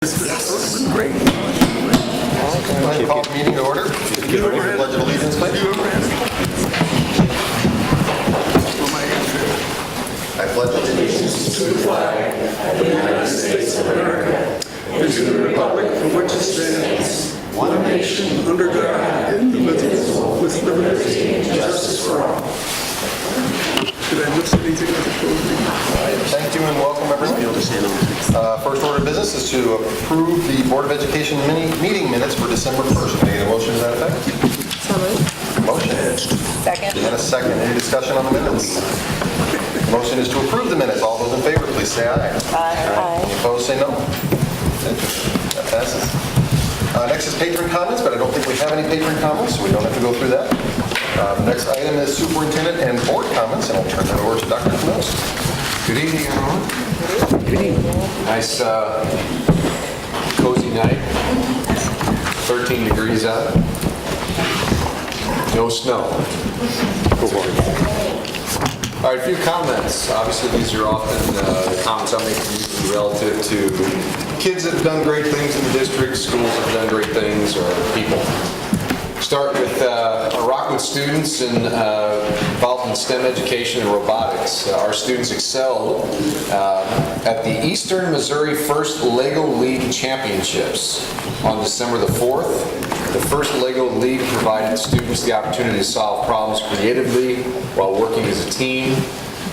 Great. I call the meeting to order. Get ready for the Pledge of Allegiance, please. I pledge allegiance to the flag of the United States of America and to the republic for which it stands, one nation, under God, indivisible, with liberty and justice for all. Did I miss anything at the closing? Thank you and welcome, everyone. First order of business is to approve the Board of Education meeting minutes for December 1st. Can I get a motion to that effect? So moved. Motion. Second. And a second. Any discussion on the minutes? The motion is to approve the minutes. All those in favor, please say aye. Aye. Any opposed, say no. That passes. Next is patron comments, but I don't think we have any patron comments, so we don't have to go through that. Next item is superintendent and board comments, and I'll turn that over to Dr. Comments. Good evening, everyone. Good evening. Nice, cozy night. 13 degrees out. No snow. All right, a few comments. Obviously, these are often the comments I make usually relative to kids that have done great things in the district, schools that have done great things, or people. Start with our Rockwood students involved in STEM education and robotics. Our students excelled at the Eastern Missouri First Lego League Championships on December the 4th. The First Lego League provided students the opportunity to solve problems creatively while working as a team.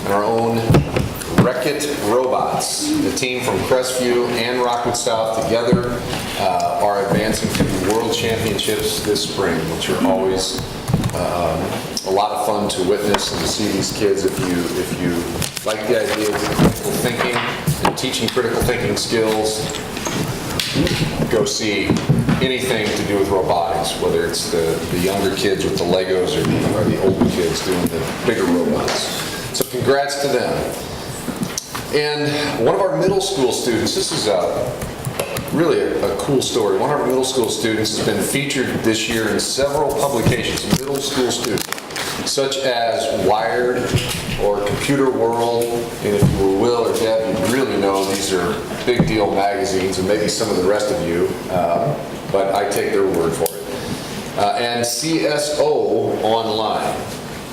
And our own Wreck-It robots, the team from Crestview and Rockwood South together, are advancing to the World Championships this spring, which are always a lot of fun to witness and to see these kids. If you like the idea of critical thinking and teaching critical thinking skills, go see anything to do with robotics, whether it's the younger kids with the Legos or the older kids doing the bigger robots. So congrats to them. And one of our middle school students, this is really a cool story. One of our middle school students has been featured this year in several publications, middle school students, such as Wired or Computer World, and if you were Will or Deb, you really know these are big deal magazines, and maybe some of the rest of you, but I take their word for it. And CSO Online.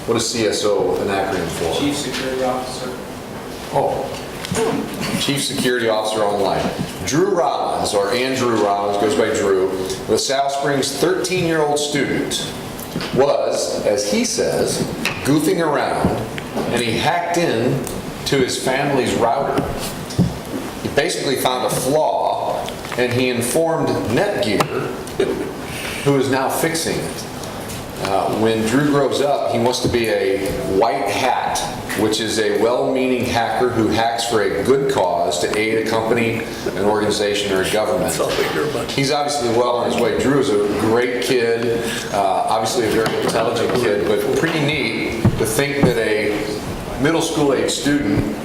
What is CSO an acronym for? Chief Security Officer. Oh, Chief Security Officer Online. Drew Rollins, or Andrew Rollins, goes by Drew, the South Springs 13-year-old student, was, as he says, goofing around, and he hacked in to his family's router. He basically found a flaw, and he informed Netgear, who is now fixing it. When Drew grows up, he wants to be a white hat, which is a well-meaning hacker who hacks for a good cause to aid a company, an organization, or a government. He's obviously well on his way. Drew is a great kid, obviously a very intelligent kid, but pretty neat to think that a middle school age student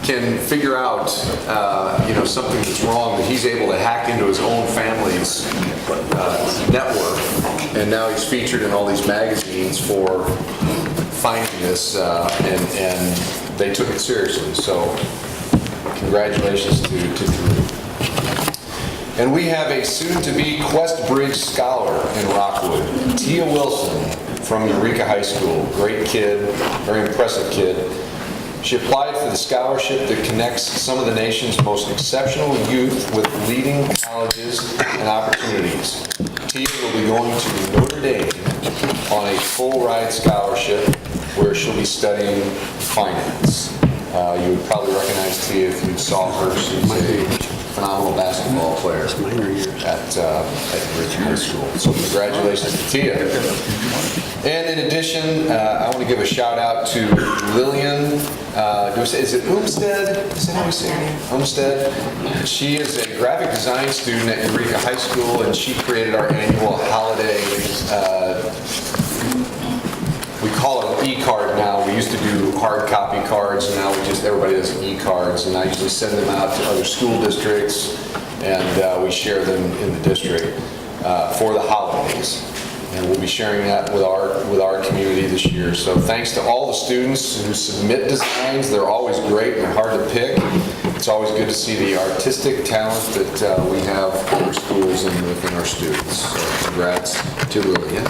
can figure out something that's wrong, that he's able to hack into his own family's network, and now he's featured in all these magazines for finding this, and they took it seriously. So congratulations to Drew. And we have a soon-to-be Quest Bridge Scholar in Rockwood, Tia Wilson from Eureka High School. Great kid, very impressive kid. She applied for the scholarship that connects some of the nation's most exceptional youth with leading colleges and opportunities. Tia will be going to Notre Dame on a full-ride scholarship where she'll be studying finance. You would probably recognize Tia if you saw her. She's a phenomenal basketball player at Eureka High School. So congratulations to Tia. And in addition, I want to give a shout out to Lillian. Is it Umstead? Is that how we say her name? Umstead. She is a graphic design student at Eureka High School, and she created our annual holiday. We call it e-card now. We used to do hard copy cards, and now everybody does e-cards, and I usually send them out to other school districts, and we share them in the district for the holidays. And we'll be sharing that with our community this year. So thanks to all the students who submit designs. They're always great and they're hard to pick. It's always good to see the artistic talent that we have in our schools and within our students. So congrats to Lillian.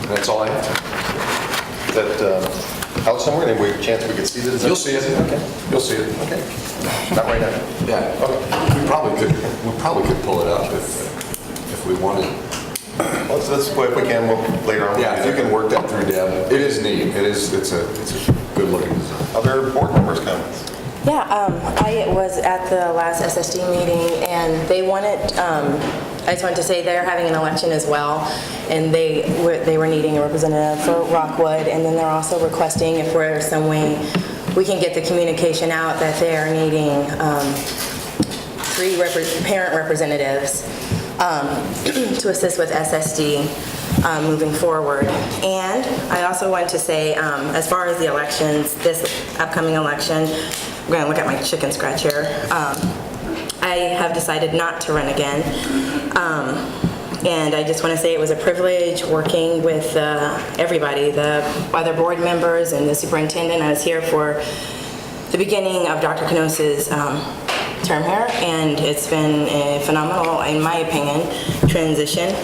That's all I have. Is that out somewhere? Any chance we could see the design? You'll see it. Okay. You'll see it. Okay. Not right now. Yeah. Okay. We probably could pull it up if we wanted. Let's if we can, we'll later on. Yeah, if you can work that through, Deb. It is neat. It's a good looking design. Other board members' comments? Yeah, I was at the last SSD meeting, and they wanted, I just wanted to say they're having an election as well, and they were needing a representative for Rockwood, and then they're also requesting if there's some way we can get the communication out that they are needing 3 parent representatives to assist with SSD moving forward. And I also want to say, as far as the elections, this upcoming election, I'm going to look at my chicken scratch here. I have decided not to run again. And I just want to say it was a privilege working with everybody, the other board members and the superintendent. I was here for the beginning of Dr. Canos's term here, and it's been a phenomenal, in my opinion, transition.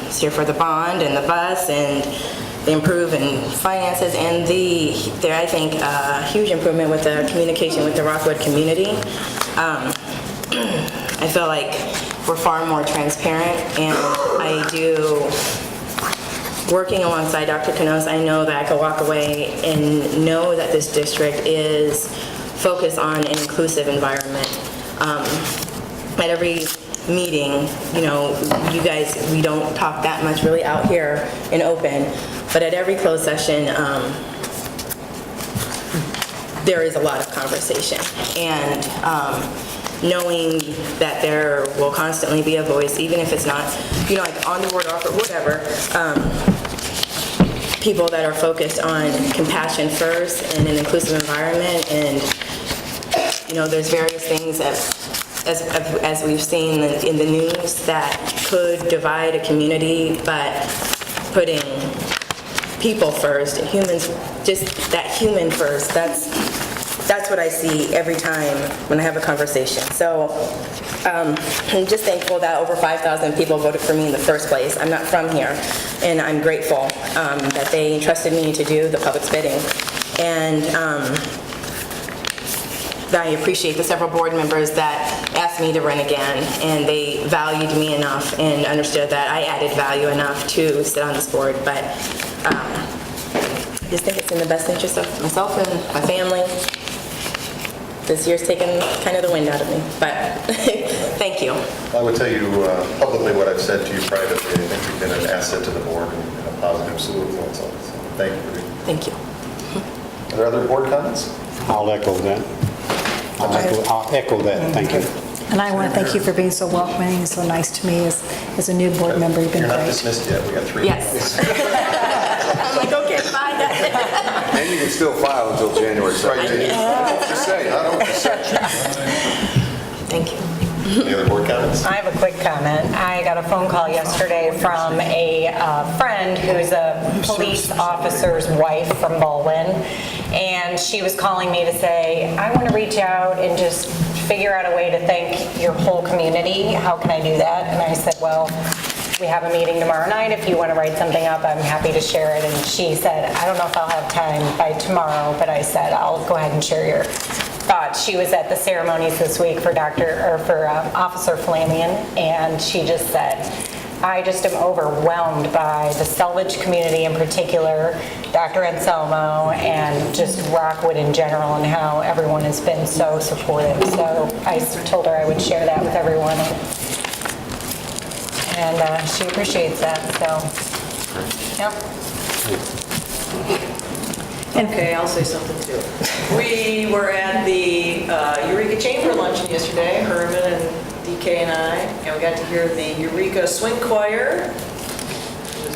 It's here for the bond and the bus and the improvement in finances and I think, huge improvement with the communication with the Rockwood community. I feel like we're far more transparent, and I do, working alongside Dr. Canos, I know that I could walk away and know that this district is focused on an inclusive environment. At every meeting, you know, you guys, we don't talk that much really out here in open, but at every closed session, there is a lot of conversation. And knowing that there will constantly be a voice, even if it's not, you know, like on the board or whatever, people that are focused on compassion first and an inclusive environment. And, you know, there's various things that, as we've seen in the news, that could divide a community, but putting people first, humans, just that human first, that's what I see every time when I have a conversation. So I'm just thankful that over 5,000 people voted for me in the first place. I'm not from here, and I'm grateful that they entrusted me to do the public's bidding. And I appreciate the several board members that asked me to run again, and they valued me enough and understood that I added value enough to sit on this board. But I just think it's in the best interest of myself and my family. This year's taken kind of the wind out of me, but thank you. I would tell you publicly what I've said to you privately. I think you've been an asset to the board and a positive influence on it. So thank you. Thank you. Are there other board comments? I'll echo that. I'll echo that. Thank you. And I want to thank you for being so welcoming and so nice to me as a new board member. You've been You're not great. dismissed yet. We got 3 Yes. I'm like, okay, bye. And you can still file until January 2nd. Right. Just say, I don't Thank you. Any other board comments? I have a quick comment. I got a phone call yesterday from a friend who's a police officer's wife from Baldwin, and she was calling me to say, I want to reach out and just figure out a way to thank your whole community. How can I do that? And I said, well, we have a meeting tomorrow night. If you want to write something up, I'm happy to share it. And she said, I don't know if I'll have time by tomorrow, but I said, I'll go ahead and share your thoughts. She was at the ceremonies this week for Officer Flanagan, and she just said, I just am overwhelmed by the salvage community in particular, Dr. Anselmo, and just Rockwood in general, and how everyone has been so supportive. So I told her I would share that with everyone, and she appreciates that. So, yep. Okay, I'll say something too. We were at the Eureka Chamber luncheon yesterday, Herman and DK and I, and we got to hear the Eureka Swing Choir.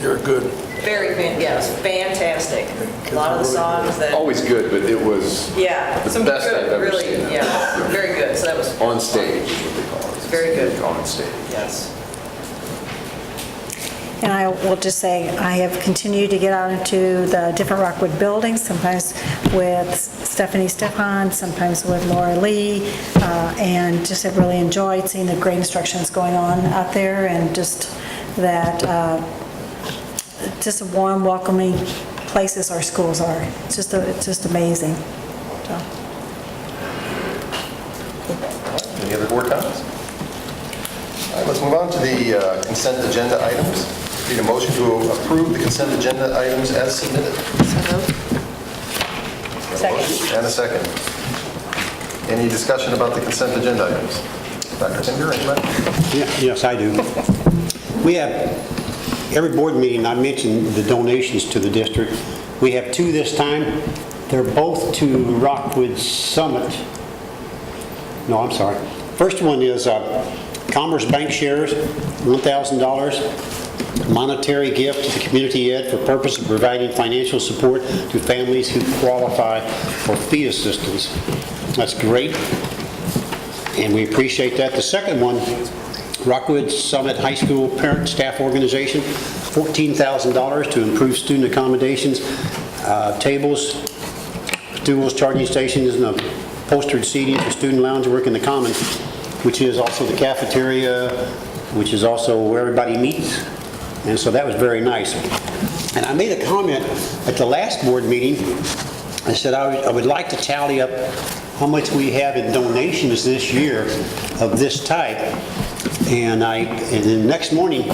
You're good. Very, yes, fantastic. A lot of the songs that, Always good, but it was yeah, the some best good, I've ever really, seen. yeah, very good. So that was on stage, is what they call it. Very good. On stage. Yes. And I will just say, I have continued to get out into the different Rockwood buildings, sometimes with Stephanie Stefan, sometimes with Laura Lee, and just have really enjoyed seeing the great instructions going on out there, and just that, just warm, welcoming places our schools are. It's just amazing. So. Any other board comments? All right, let's move on to the consent agenda items. Need a motion to approve the consent agenda items as submitted. Second. And a second. Any discussion about the consent agenda items? Dr. Tinder, anybody? Yes, I do. We have, every board meeting, I mention the donations to the district. We have 2 this time. They're both to Rockwood Summit. No, I'm sorry. First one is Commerce Bank Shares, $1,000. Monetary gift to the community ed for purpose of providing financial support to families who qualify for fee assistance. That's great, and we appreciate that. The second one, Rockwood Summit High School Parent Staff Organization, $14,000 to improve student accommodations, tables, stools, charging stations, and upholstered seating for student lounge work in the common, which is also the cafeteria, which is also where everybody meets. And so that was very nice. And I made a comment at the last board meeting. I said I would like to tally up how much we have in donations this year of this type. And the next morning,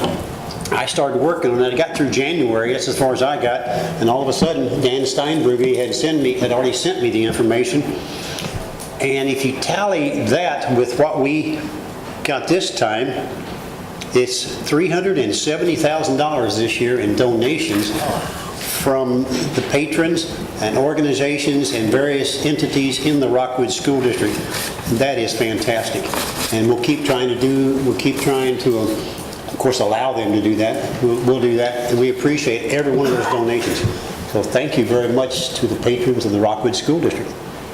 I started working on it. I got through January, that's as far as I got. And all of a sudden, Dan Steinberg had already sent me the information. And if you tally that with what we got this time, it's $370,000 this year in donations from the patrons and organizations and various entities in the Rockwood School District. That is fantastic. And we'll keep trying to, of course, allow them to do that. We'll do that, and we appreciate every one of those donations. So thank you very much to the patrons of the Rockwood School District.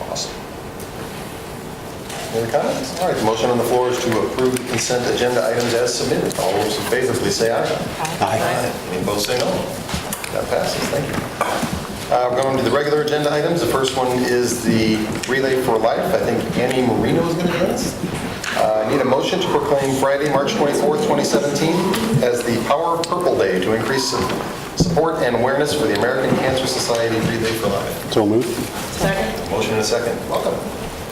Awesome. Any comments? All right, the motion on the floor is to approve the consent agenda items as submitted. All those in favor, please say aye. Aye. Any opposed, say no. That passes. Thank you. We're going to the regular agenda items. The first one is the Relay for Life. I think Annie Marino is going to do this. I need a motion to proclaim Friday, March 24th, 2017 as the Power Purple Day to increase support and awareness for the American Cancer Society Relay for Life. So moved. Second. Motion and a second. Welcome.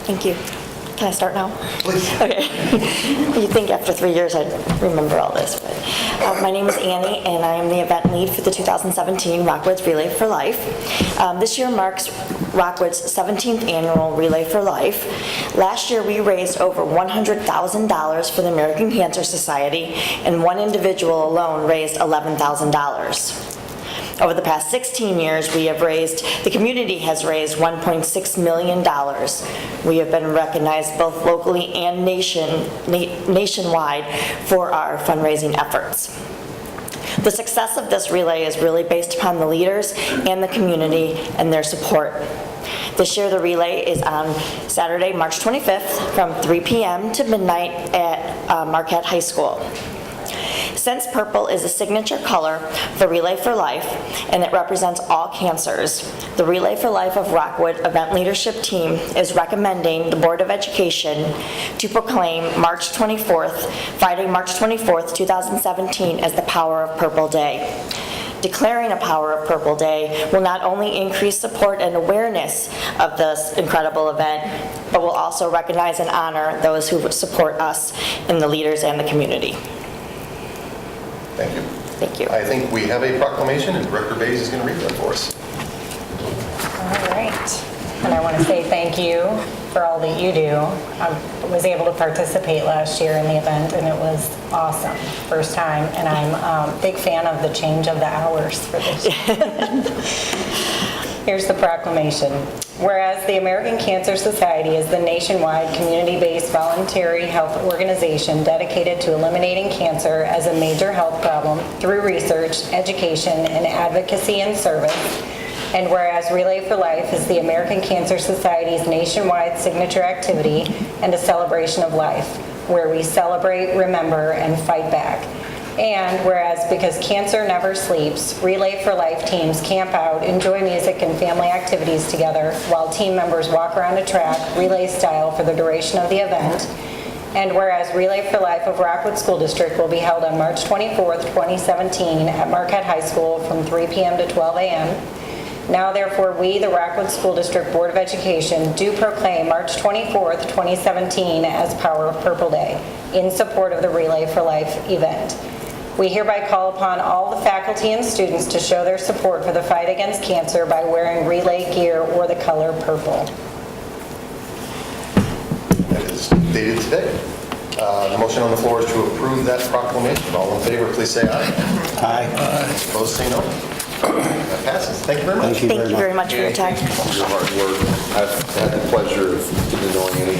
Thank you. Can I start now? Please. Okay. You'd think after 3 years I'd remember all this, but my name is Annie, and I am the event lead for the 2017 Rockwood's Relay for Life. This year marks Rockwood's 17th annual Relay for Life. Last year we raised over $100,000 for the American Cancer Society, and one individual alone raised $11,000. Over the past 16 years, the community has raised $1.6 million. We have been recognized both locally and nationwide for our fundraising efforts. The success of this relay is really based upon the leaders and the community and their support. This year, the relay is on Saturday, March 25th from 3 p.m. to midnight at Marquette High School. Since purple is a signature color for Relay for Life, and it represents all cancers, the Relay for Life of Rockwood event leadership team is recommending the Board of Education to proclaim Friday, March 24th, 2017 as the Power of Purple Day. Declaring a Power of Purple Day will not only increase support and awareness of this incredible event, but will also recognize and honor those who support us and the leaders and the community. Thank you. Thank you. I think we have a proclamation, and Director Bays is going to read that for us. All right. And I want to say thank you for all that you do. I was able to participate last year in the event, and it was awesome. First time, and I'm a big fan of the change of the hours for this year. Here's the proclamation. Whereas the American Cancer Society is the nationwide community-based voluntary health organization dedicated to eliminating cancer as a major health problem through research, education, and advocacy and service. And whereas Relay for Life is the American Cancer Society's nationwide signature activity and a celebration of life, where we celebrate, remember, and fight back. And whereas because cancer never sleeps, Relay for Life teams camp out, enjoy music and family activities together, while team members walk around a track, relay style, for the duration of the event. And whereas Relay for Life of Rockwood School District will be held on March 24th, 2017 at Marquette High School from 3 p.m. to 12 a.m. Now therefore, we, the Rockwood School District Board of Education, do proclaim March 24th, 2017 as Power of Purple Day in support of the Relay for Life event. We hereby call upon all the faculty and students to show their support for the fight against cancer by wearing relay gear or the color purple. That is dated today. The motion on the floor is to approve that proclamation. All in favor, please say aye. Aye. Opposed, say no. That passes. Thank you very much. Thank you very much for your time. Your hard work. I've had the pleasure of getting to know Annie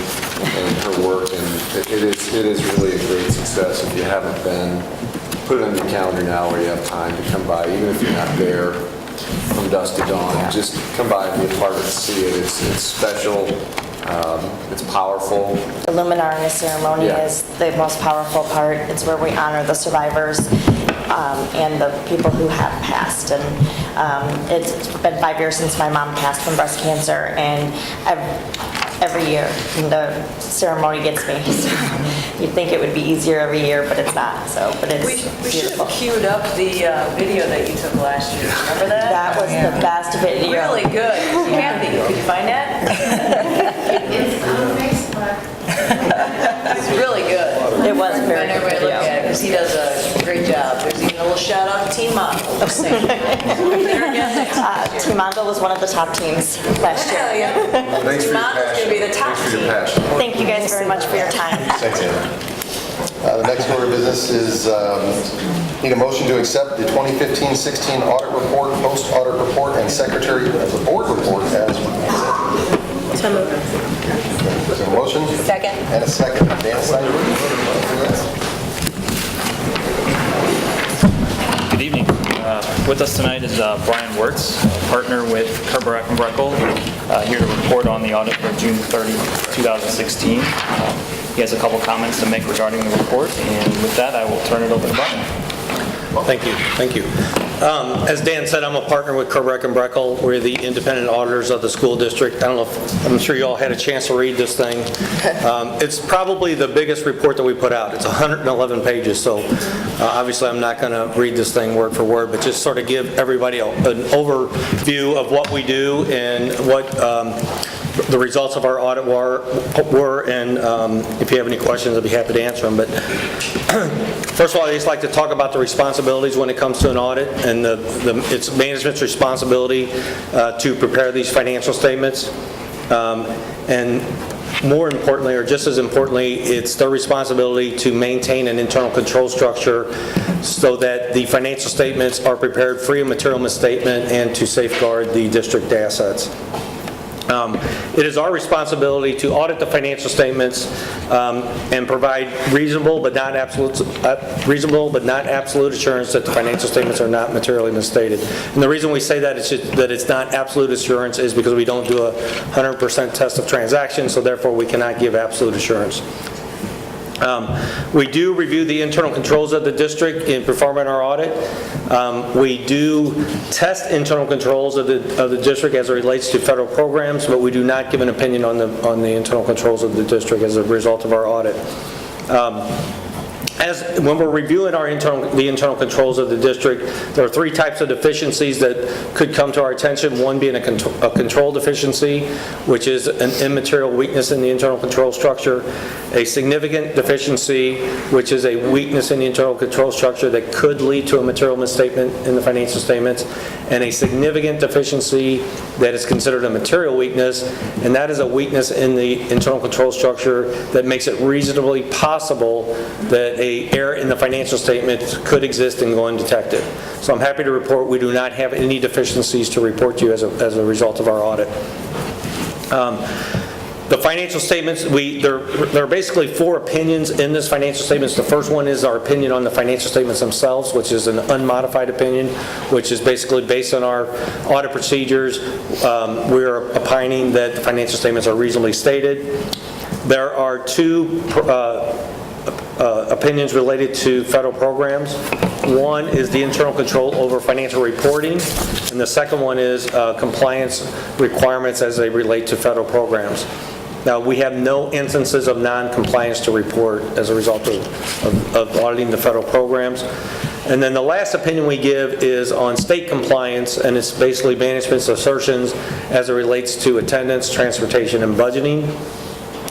and her work, and it is really a great success. If you haven't been, put it on your calendar now where you have time to come by, even if you're not there from dusk to dawn. Just come by and be a part of it and see it. It's special. It's powerful. The luminary ceremony Yeah. is the most powerful part. It's where we honor the survivors and the people who have passed. And it's been 5 years since my mom passed from breast cancer, and every year the ceremony gets me. So you'd think it would be easier every year, but it's not. So, but it's We should beautiful. have queued up the video that you took last year. Remember that? That was the best video. Really good. Kathy, could you find that? It's on Facebook. It's really good. It was a very And good everybody look video. at it, because he does a great job. There's even a little shout out to Team Model. Just saying. There again next year. Team Mondo was one of the top teams last year. Hell, yeah. Thanks for Team your Model's passion. gonna be the top Thanks for your team. passion. Thank you guys very much for your time. Thanks, Anna. The next order of business is, need a motion to accept the 2015-16 audit report, post-audit report, and secretary of the board report as presented. So moved. Is there a motion? Second. And a second. Dan Snyder. Good evening. With us tonight is Brian Wirtz, a partner with Kerber Breckel, here to report on the audit for June 30, 2016. He has a couple comments to make regarding the report, and with that, I will turn it over to Brian. Thank you. As Dan said, I'm a partner with Kerber Breckel. We're the independent auditors of the school district. I'm sure you all had a chance to read this thing. It's probably the biggest report that we put out. It's 111 pages, so obviously I'm not going to read this thing word for word, but just sort of give everybody an overview of what we do and what the results of our audit were, and if you have any questions, I'd be happy to answer them. But first of all, I just like to talk about the responsibilities when it comes to an audit, and it's management's responsibility to prepare these financial statements. And more importantly, or just as importantly, it's their responsibility to maintain an internal control structure so that the financial statements are prepared free of material misstatement and to safeguard the district assets. It is our responsibility to audit the financial statements and provide reasonable but not absolute assurance that the financial statements are not materially misstated. And the reason we say that it's not absolute assurance is because we don't do a 100% test of transactions, so therefore we cannot give absolute assurance. We do review the internal controls of the district in performing our audit. We do test internal controls of the district as it relates to federal programs, but we do not give an opinion on the internal controls of the district as a result of our audit. When we're reviewing the internal controls of the district, there are three types of deficiencies that could come to our attention. One being a control deficiency, which is an immaterial weakness in the internal control structure. A significant deficiency, which is a weakness in the internal control structure that could lead to a material misstatement in the financial statements. And a significant deficiency that is considered a material weakness, and that is a weakness in the internal control structure that makes it reasonably possible that an error in the financial statement could exist and go undetected. So I'm happy to report we do not have any deficiencies to report to you as a result of our audit. The financial statements, there are basically four opinions in this financial statements. The first one is our opinion on the financial statements themselves, which is an unmodified opinion, which is basically based on our audit procedures. We're opining that the financial statements are reasonably stated. There are two opinions related to federal programs. One is the internal control over financial reporting, and the second one is compliance requirements as they relate to federal programs. Now, we have no instances of non-compliance to report as a result of auditing the federal programs. And then the last opinion we give is on state compliance, and it's basically management's assertions as it relates to attendance, transportation, and budgeting.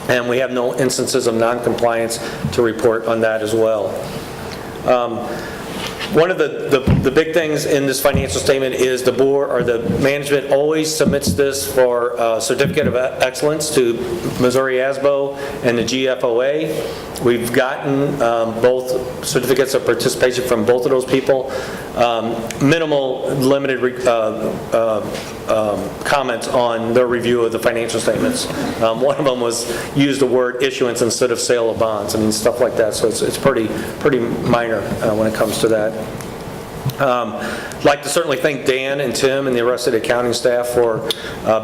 And we have no instances of non-compliance to report on that as well. One of the big things in this financial statement is the board, or the management always submits this for Certificate of Excellence to Missouri ASBO and the GFOA. We've gotten both certificates of participation from both of those people. Minimal, limited comments on their review of the financial statements. One of them was used the word issuance instead of sale of bonds. I mean, stuff like that. So it's pretty minor when it comes to that. I'd like to certainly thank Dan and Tim and the rest of the accounting staff for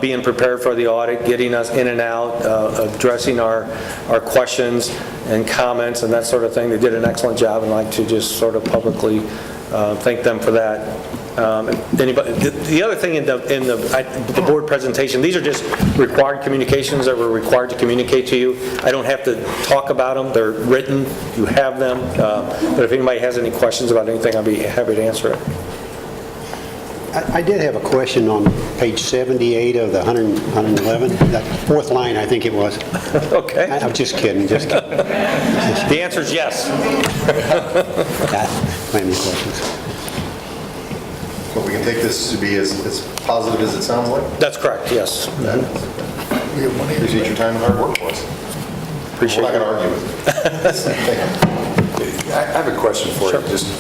being prepared for the audit, getting us in and out, addressing our questions and comments and that sort of thing. They did an excellent job, and I'd like to just sort of publicly thank them for that. The other thing in the board presentation, these are just required communications that we're required to communicate to you. I don't have to talk about them. They're written. You have them. But if anybody has any questions about anything, I'll be happy to answer it. I did have a question on page 78 of the 111, that fourth line, I think it was. Okay. I'm just kidding. The answer is yes. Any questions? Well, we can take this to be as positive as it sounds like. That's correct, yes. Appreciate your time and hard work for us. We're not going to argue with it. I have a question for you. Just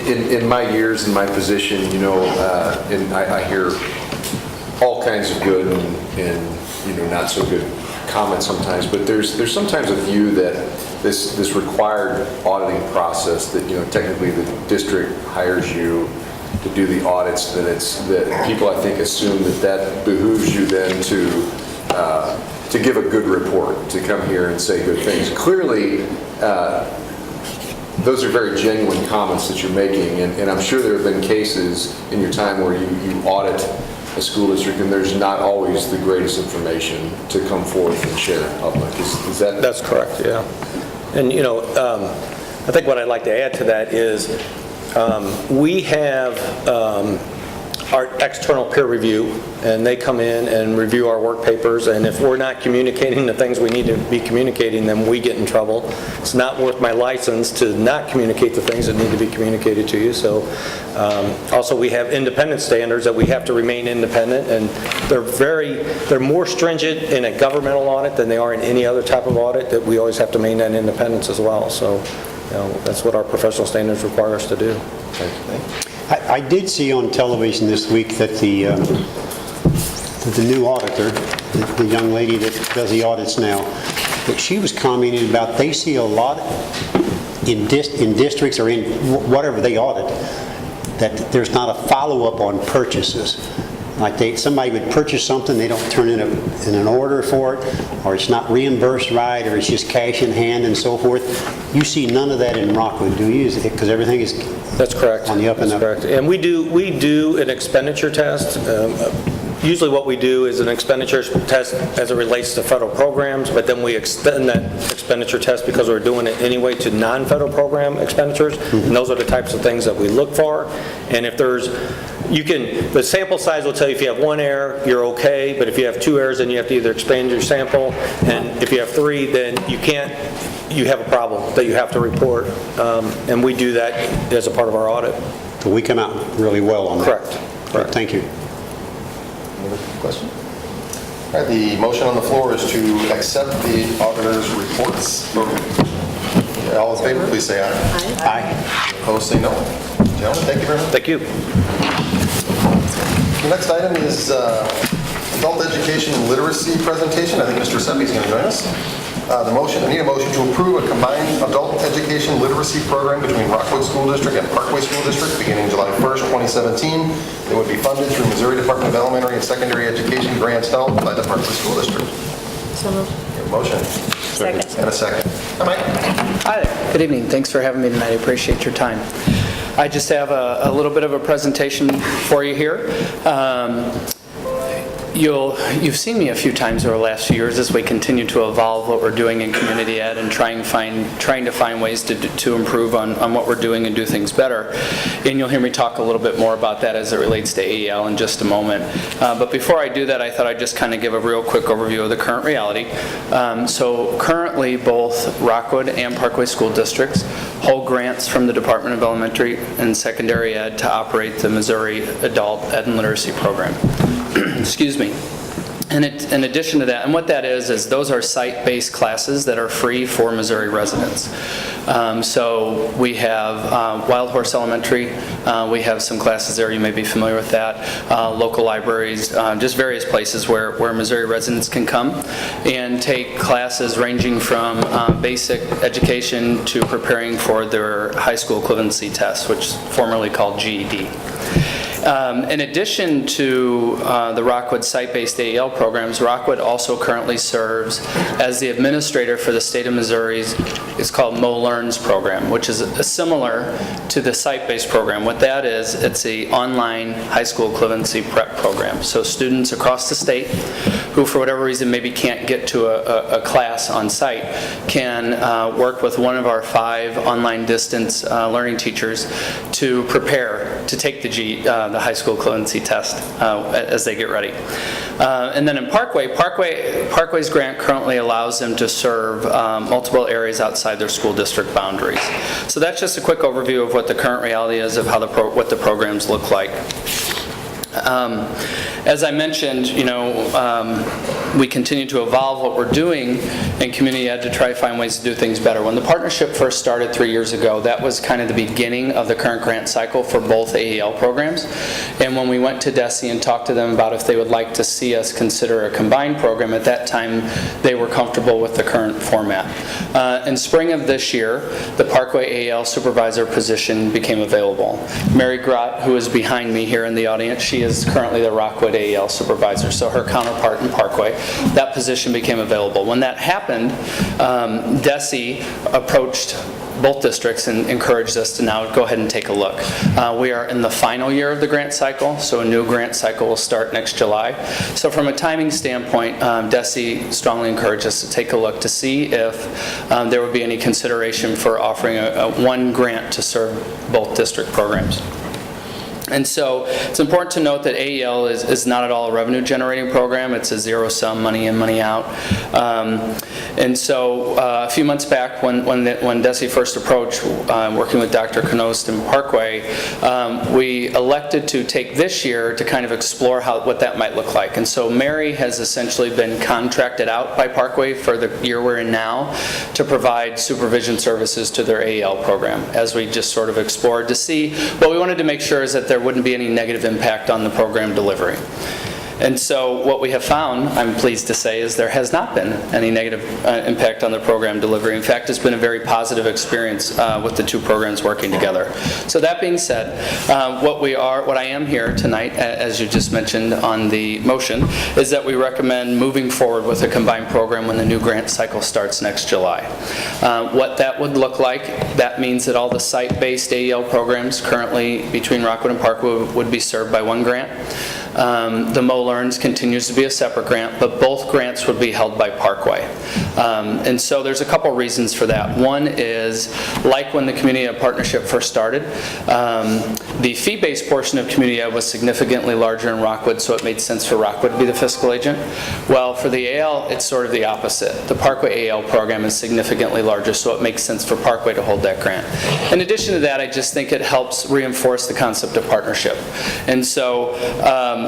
in my years, in my position, you know, and I hear all kinds of good and you know, not so good comments sometimes, but there's sometimes a view that this required auditing process that, you know, technically the district hires you to do the audits, that people, I think, assume that behooves you then to give a good report, to come here and say good things. Clearly, those are very genuine comments that you're making, and I'm sure there have been cases in your time where you audit a school district and there's not always the greatest information to come forth and share in public. Is that? That's correct, yeah. And, you know, I think what I'd like to add to that is we have our external peer review, and they come in and review our work papers, and if we're not communicating the things we need to be communicating, then we get in trouble. It's not worth my license to not communicate the things that need to be communicated to you. So also we have independent standards that we have to remain independent, and they're more stringent in a governmental audit than they are in any other type of audit, that we always have to maintain independence as well. So, you know, that's what our professional standards require us to do. I did see on television this week that the new auditor, the young lady that does the audits now, that she was commenting about they see a lot in districts or in whatever they audit, that there's not a follow-up on purchases. Like somebody would purchase something, they don't turn in an order for it, or it's not reimbursed right, or it's just cash in hand and so forth. You see none of that in Rockwood, do you? Because everything is That's correct. On the up and up. That's correct. And we do an expenditure test. Usually what we do is an expenditure test as it relates to federal programs, but then we extend that expenditure test because we're doing it anyway to non-federal program expenditures. Mm-hmm. And those are the types of things that we look for. And if the sample size will tell you if you have one error, you're okay, but if you have two errors, then you have to either expand your sample, and if you have three, then you have a problem that you have to report, and we do that as a part of our audit. So we come out really well on that. Correct. Thank you. Any other question? All right, the motion on the floor is to accept the auditor's reports. All in favor, please say aye. Aye. Opposed, say no. Gentlemen, thank you very much. Thank you. The next item is adult education and literacy presentation. I think Mr. Seppi is going to join us. I need a motion to approve a combined adult education literacy program between Rockwood School District and Parkway School District beginning July 1st, 2017. It would be funded through Missouri Department of Elementary and Secondary Education grants held by the Parkway School District. So moved. Motion. Second. And a second. Hi there. Good evening. Thanks for having me tonight. I appreciate your time. I just have a little bit of a presentation for you here. You've seen me a few times over the last few years as we continue to evolve what we're doing in community ed and trying to find ways to improve on what we're doing and do things better. And you'll hear me talk a little bit more about that as it relates to AEL in just a moment. But before I do that, I thought I'd just kind of give a real quick overview of the current reality. So currently, both Rockwood and Parkway school districts hold grants from the Department of Elementary and Secondary Ed to operate the Missouri Adult Ed and Literacy Program. Excuse me. And in addition to that, and what that is those are site-based classes that are free for Missouri residents. So we have Wild Horse Elementary, we have some classes there, you may be familiar with that, local libraries, just various places where Missouri residents can come and take classes ranging from basic education to preparing for their high school equivalency test, which is formerly called GED. In addition to the Rockwood site-based AEL programs, Rockwood also currently serves as the administrator for the state of Missouri's, it's called MoLearns program, which is similar to the site-based program. What that is, it's an online high school equivalency prep program. So students across the state who for whatever reason maybe can't get to a class on site can work with one of our 5 online distance learning teachers to prepare to take the high school equivalency test as they get ready. And then in Parkway's grant currently allows them to serve multiple areas outside their school district boundaries. So that's just a quick overview of what the current reality is of how what the programs look like. As I mentioned, we continue to evolve what we're doing in community ed to try to find ways to do things better. When the partnership first started 3 years ago, that was kind of the beginning of the current grant cycle for both AEL programs. And when we went to DESE and talked to them about if they would like to see us consider a combined program, at that time they were comfortable with the current format. In spring of this year, the Parkway AEL supervisor position became available. Mary Grott, who is behind me here in the audience, she is currently the Rockwood AEL supervisor, so her counterpart in Parkway. That position became available. When that happened, DESE approached both districts and encouraged us to now go ahead and take a look. We are in the final year of the grant cycle, so a new grant cycle will start next July. So from a timing standpoint, DESE strongly encouraged us to take a look to see if there would be any consideration for offering one grant to serve both district programs. And so it's important to note that AEL is not at all a revenue generating program. It's a zero-sum, money in, money out. And so a few months back when DESE first approached, working with Dr. Knost and Parkway, we elected to take this year to kind of explore what that might look like. And so Mary has essentially been contracted out by Parkway for the year we're in now to provide supervision services to their AEL program, as we just sort of explored to see. What we wanted to make sure is that there wouldn't be any negative impact on the program delivery. And so what we have found, I'm pleased to say, is there has not been any negative impact on the program delivery. In fact, it's been a very positive experience with the two programs working together. So that being said, what I am here tonight, as you just mentioned on the motion, is that we recommend moving forward with a combined program when the new grant cycle starts next July. What that would look like, that means that all the site-based AEL programs currently between Rockwood and Parkwood would be served by one grant. The MoLearns continues to be a separate grant, but both grants would be held by Parkway. And so there's a couple reasons for that. One is, like when the Community Ed Partnership first started, the fee-based portion of Community Ed was significantly larger in Rockwood, so it made sense for Rockwood to be the fiscal agent. Well, for the AL, it's sort of the opposite. The Parkway AL program is significantly larger, so it makes sense for Parkway to hold that grant. In addition to that, I just think it helps reinforce the concept of partnership. And so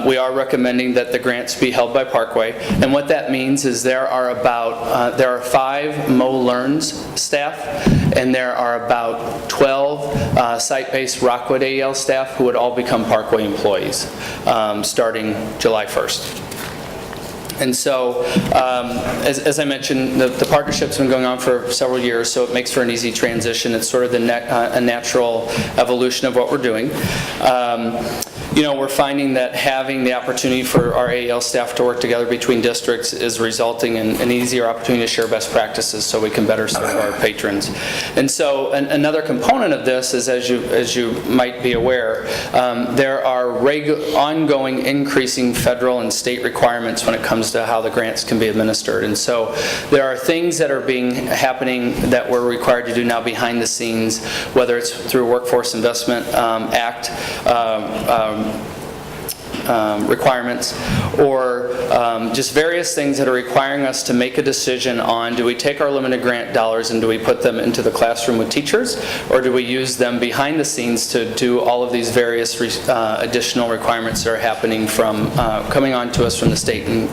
we are recommending that the grants be held by Parkway, and what that means is there are 5 MoLearns staff, and there are about 12 site-based Rockwood AEL staff who would all become Parkway employees starting July 1st. And so, as I mentioned, the partnership's been going on for several years, so it makes for an easy transition. It's sort of a natural evolution of what we're doing. we're finding that having the opportunity for our AEL staff to work together between districts is resulting in an easier opportunity to share best practices so we can better serve our patrons. And so another component of this is, as you might be aware, there are ongoing increasing federal and state requirements when it comes to how the grants can be administered. And so there are things that are happening that we're required to do now behind the scenes, whether it's through Workforce Investment Act requirements, or just various things that are requiring us to make a decision on, do we take our limited grant dollars and do we put them into the classroom with teachers, or do we use them behind the scenes to do all of these various additional requirements that are happening coming on to us from the state and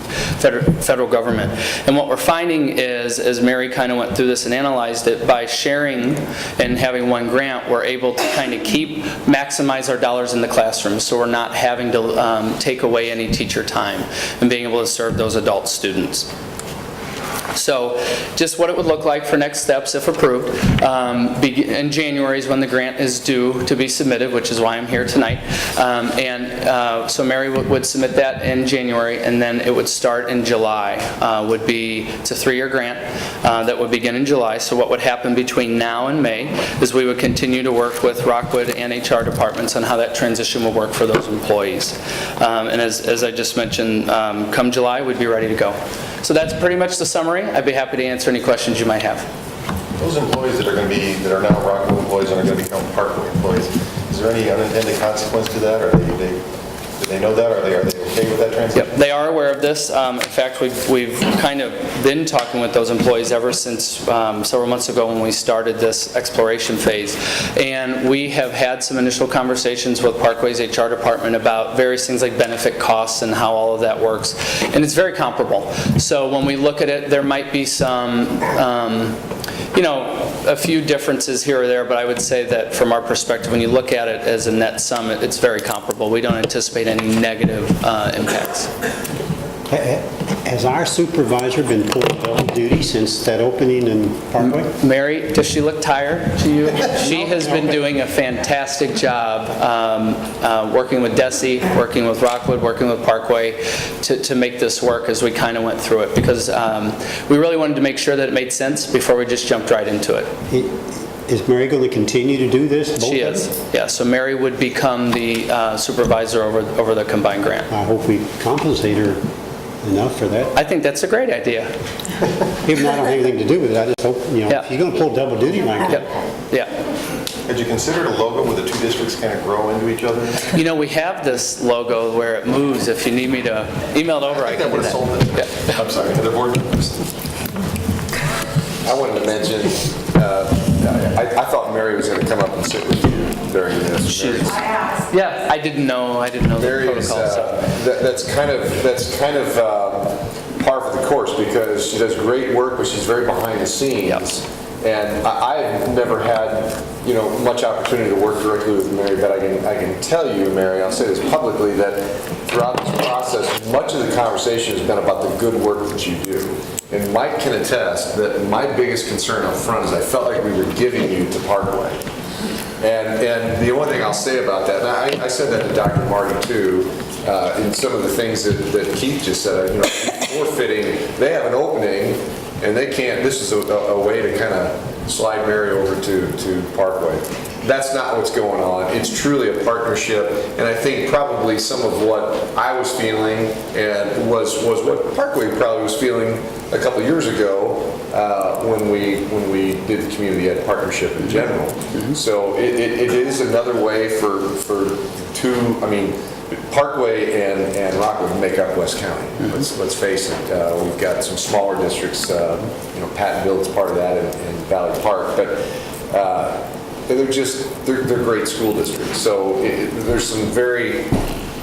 federal government. And what we're finding is, as Mary kind of went through this and analyzed it, by sharing and having one grant, we're able to kind of maximize our dollars in the classroom, so we're not having to take away any teacher time and being able to serve those adult students. So just what it would look like for next steps if approved. In January is when the grant is due to be submitted, which is why I'm here tonight. So Mary would submit that in January, and then it would start in July. It's a 3-year grant that would begin in July. So what would happen between now and May is we would continue to work with Rockwood and HR departments on how that transition will work for those employees. And as I just mentioned, come July, we'd be ready to go. So that's pretty much the summary. I'd be happy to answer any questions you might have. Those employees that are now Rockwood employees and are going to become Parkway employees, is there any unintended consequence to that? Or do they know that? Are they okay with that transition? Yep, they are aware of this. In fact, we've kind of been talking with those employees ever since several months ago when we started this exploration phase. And we have had some initial conversations with Parkway's HR department about various things like benefit costs and how all of that works. And it's very comparable. So when we look at it, there might be some a few differences here or there, but I would say that from our perspective, when you look at it as a net sum, it's very comparable. We don't anticipate any negative impacts. Has our supervisor been pulled double duty since that opening in Parkway? Mary, does she look tired to you? She has been doing a fantastic job working with Desi, working with Rockwood, working with Parkway to make this work as we kind of went through it, because we really wanted to make sure that it made sense before we just jumped right into it. Is Mary going to continue to do this? She is, yeah. So Mary would become the supervisor over the combined grant. I hope we compensate her enough for that. I think that's a great idea. Even though I don't have anything to do with it, I just hope, if you're going to pull double duty like that. Yeah. Had you considered a logo where the two districts kind of grow into each other? We have this logo where it moves. If you need me to email it over, I can do that. Sold it. Yeah. I'm sorry, to the board members. I wanted to mention, I thought Mary was going to come up and sit with you during this. Yeah, I didn't know the protocol. That's kind of par for the course, because she does great work, but she's very behind the scenes. Yep. And I've never had, much opportunity to work directly with Mary, but I can tell you, Mary, I'll say this publicly, that throughout this process, much of the conversation has been about the good work that you do. And Mike can attest that my biggest concern up front is I felt like we were giving you to Parkway. And the only thing I'll say about that, and I said that to Dr. Marty too, in some of the things that Keith just said, forfeiting, they have an opening, and they can't, this is a way to kind of slide Mary over to Parkway. That's not what's going on. It's truly a partnership, and I think probably some of what I was feeling and was what Parkway probably was feeling a couple years ago when we did the community ed partnership in general. Mm-hmm. So it is another way for Parkway and Rockwood make up West County. Mm-hmm. Let's face it. We've got some smaller districts. Pattonville is part of that, in Valley Park, but they're great school districts. So there's some very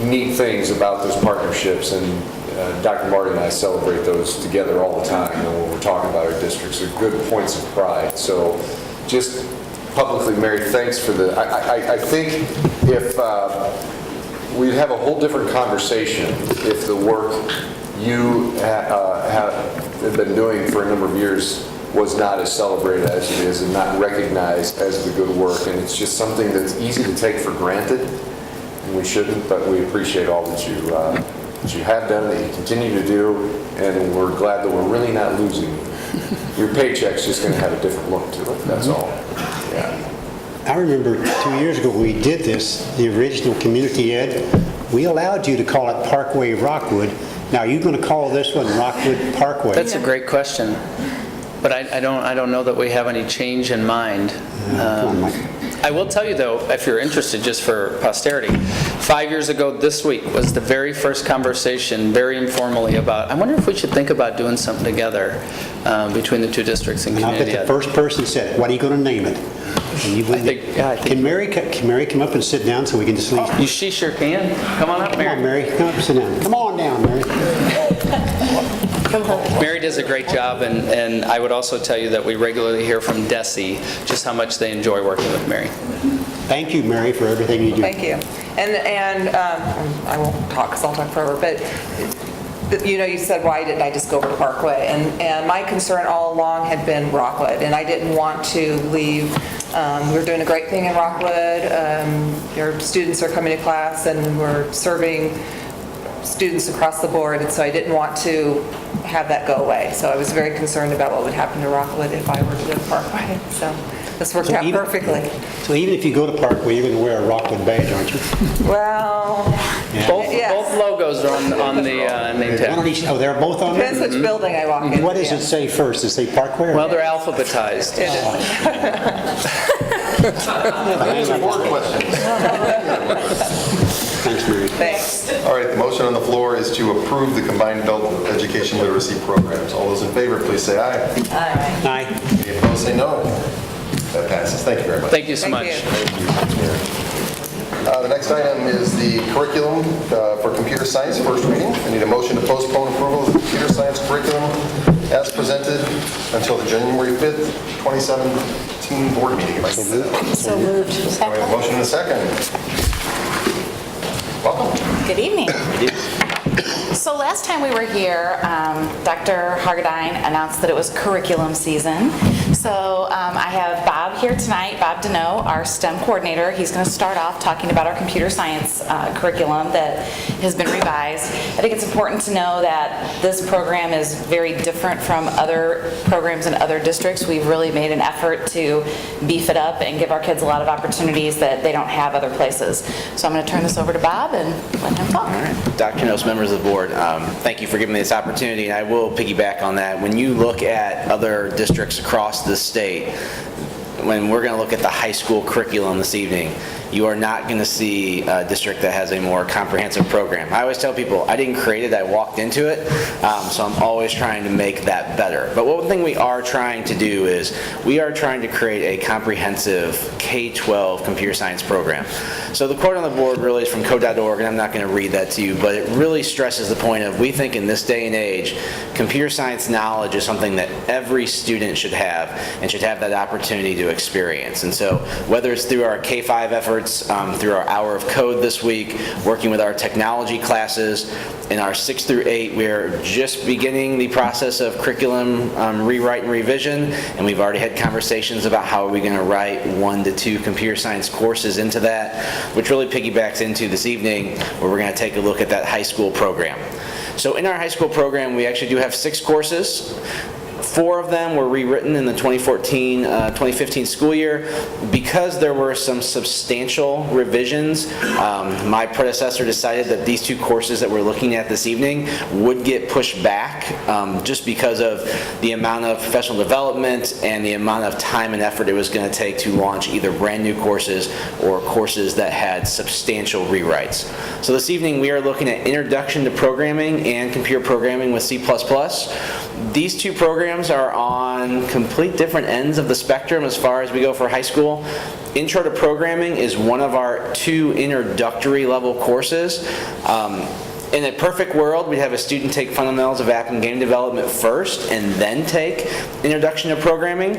neat things about those partnerships, and Dr. Marty and I celebrate those together all the time. When we're talking about our districts, they're good points of pride. So just publicly, Mary, thanks for the. I think if we'd have a whole different conversation if the work you have been doing for a number of years was not as celebrated as it is and not recognized as the good work. And it's just something that's easy to take for granted. We shouldn't, but we appreciate all that you have done, that you continue to do, and we're glad that we're really not losing you. Your paycheck's just going to have a different look to it, that's all. Yeah. I remember 2 years ago when we did this, the original community ed, we allowed you to call it Parkway Rockwood. Now, are you going to call this one Rockwood Parkway? That's a great question, but I don't know that we have any change in mind. Come on, Mike. I will tell you, though, if you're interested, just for posterity, 5 years ago this week was the very first conversation, very informally, about, I wonder if we should think about doing something together between the two districts and And I bet community the ed. first person said, what are you going to name it? And you wouldn't. I think- Can Mary come up and sit down so we can just leave? She sure can. Come on up, Come on, Mary. Mary. Come up and sit down. Come on down, Mary. Mary does a great job, and I would also tell you that we regularly hear from DESE just how much they enjoy working with Mary. Thank you, Mary, for everything you do. Thank you. And I won't talk because I'll talk forever, but you said, why didn't I just go over Parkway? And my concern all along had been Rockwood, and I didn't want to leave. We're doing a great thing in Rockwood. Your students are coming to class, and we're serving students across the board, and so I didn't want to have that go away. So I was very concerned about what would happen to Rockwood if I were to go to Parkway. So this worked out perfectly. So even if you go to Parkway, you're going to wear a Rockwood badge, aren't you? Well, Both logos are on the name One tag. on each, oh, they're both on there? depends which building I walk into. What does it say first? Does it say Parkway? Well, they're alphabetized. Answer board questions. Thanks, Mary. Thanks. All right, the motion on the floor is to approve the combined adult education literacy programs. All those in favor, please say aye. Aye. Any opposed, say no. That passes. Thank you very much. Thank you so much. The next item is the curriculum for computer science, first reading. I need a motion to postpone approval of the computer science curriculum as presented until the January 5th, 2017 board meeting. If I can do that. So moved. We have a motion and a second. Welcome. Good evening. So last time we were here, Dr. Hargadine announced that it was curriculum season. So I have Bob here tonight, Bob Deneau, our STEM coordinator. He's going to start off talking about our computer science curriculum that has been revised. I think it's important to know that this program is very different from other programs in other districts. We've really made an effort to beef it up and give our kids a lot of opportunities that they don't have other places. So I'm going to turn this over to Bob and let him talk. Dr. Knows, members of the board, thank you for giving me this opportunity, and I will piggyback on that. When you look at other districts across the state, when we're going to look at the high school curriculum this evening, you are not going to see a district that has a more comprehensive program. I always tell people, I didn't create it, I walked into it, so I'm always trying to make that better. But one thing we are trying to do is, we are trying to create a comprehensive K-12 computer science program. So the quote on the board really is from code.org, and I'm not going to read that to you, but it really stresses the point of, we think in this day and age, computer science knowledge is something that every student should have, and should have that opportunity to experience. And so whether it's through our K-5 efforts, through our hour of code this week, working with our technology classes, in our 6 through 8, we're just beginning the process of curriculum rewrite and revision, and we've already had conversations about how are we going to write 1 to 2 computer science courses into that, which really piggybacks into this evening, where we're going to take a look at that high school program. So in our high school program, we actually do have 6 courses. 4 of them were rewritten in the 2014-2015 school year. Because there were some substantial revisions, my predecessor decided that these 2 courses that we're looking at this evening would get pushed back, just because of the amount of professional development and the amount of time and effort it was going to take to launch either brand new courses or courses that had substantial rewrites. So this evening we are looking at Introduction to Programming and Computer Programming with C++. These 2 programs are on complete different ends of the spectrum as far as we go for high school. Intro to Programming is one of our 2 introductory level courses. In a perfect world, we'd have a student take fundamentals of app and game development first and then take introduction to programming.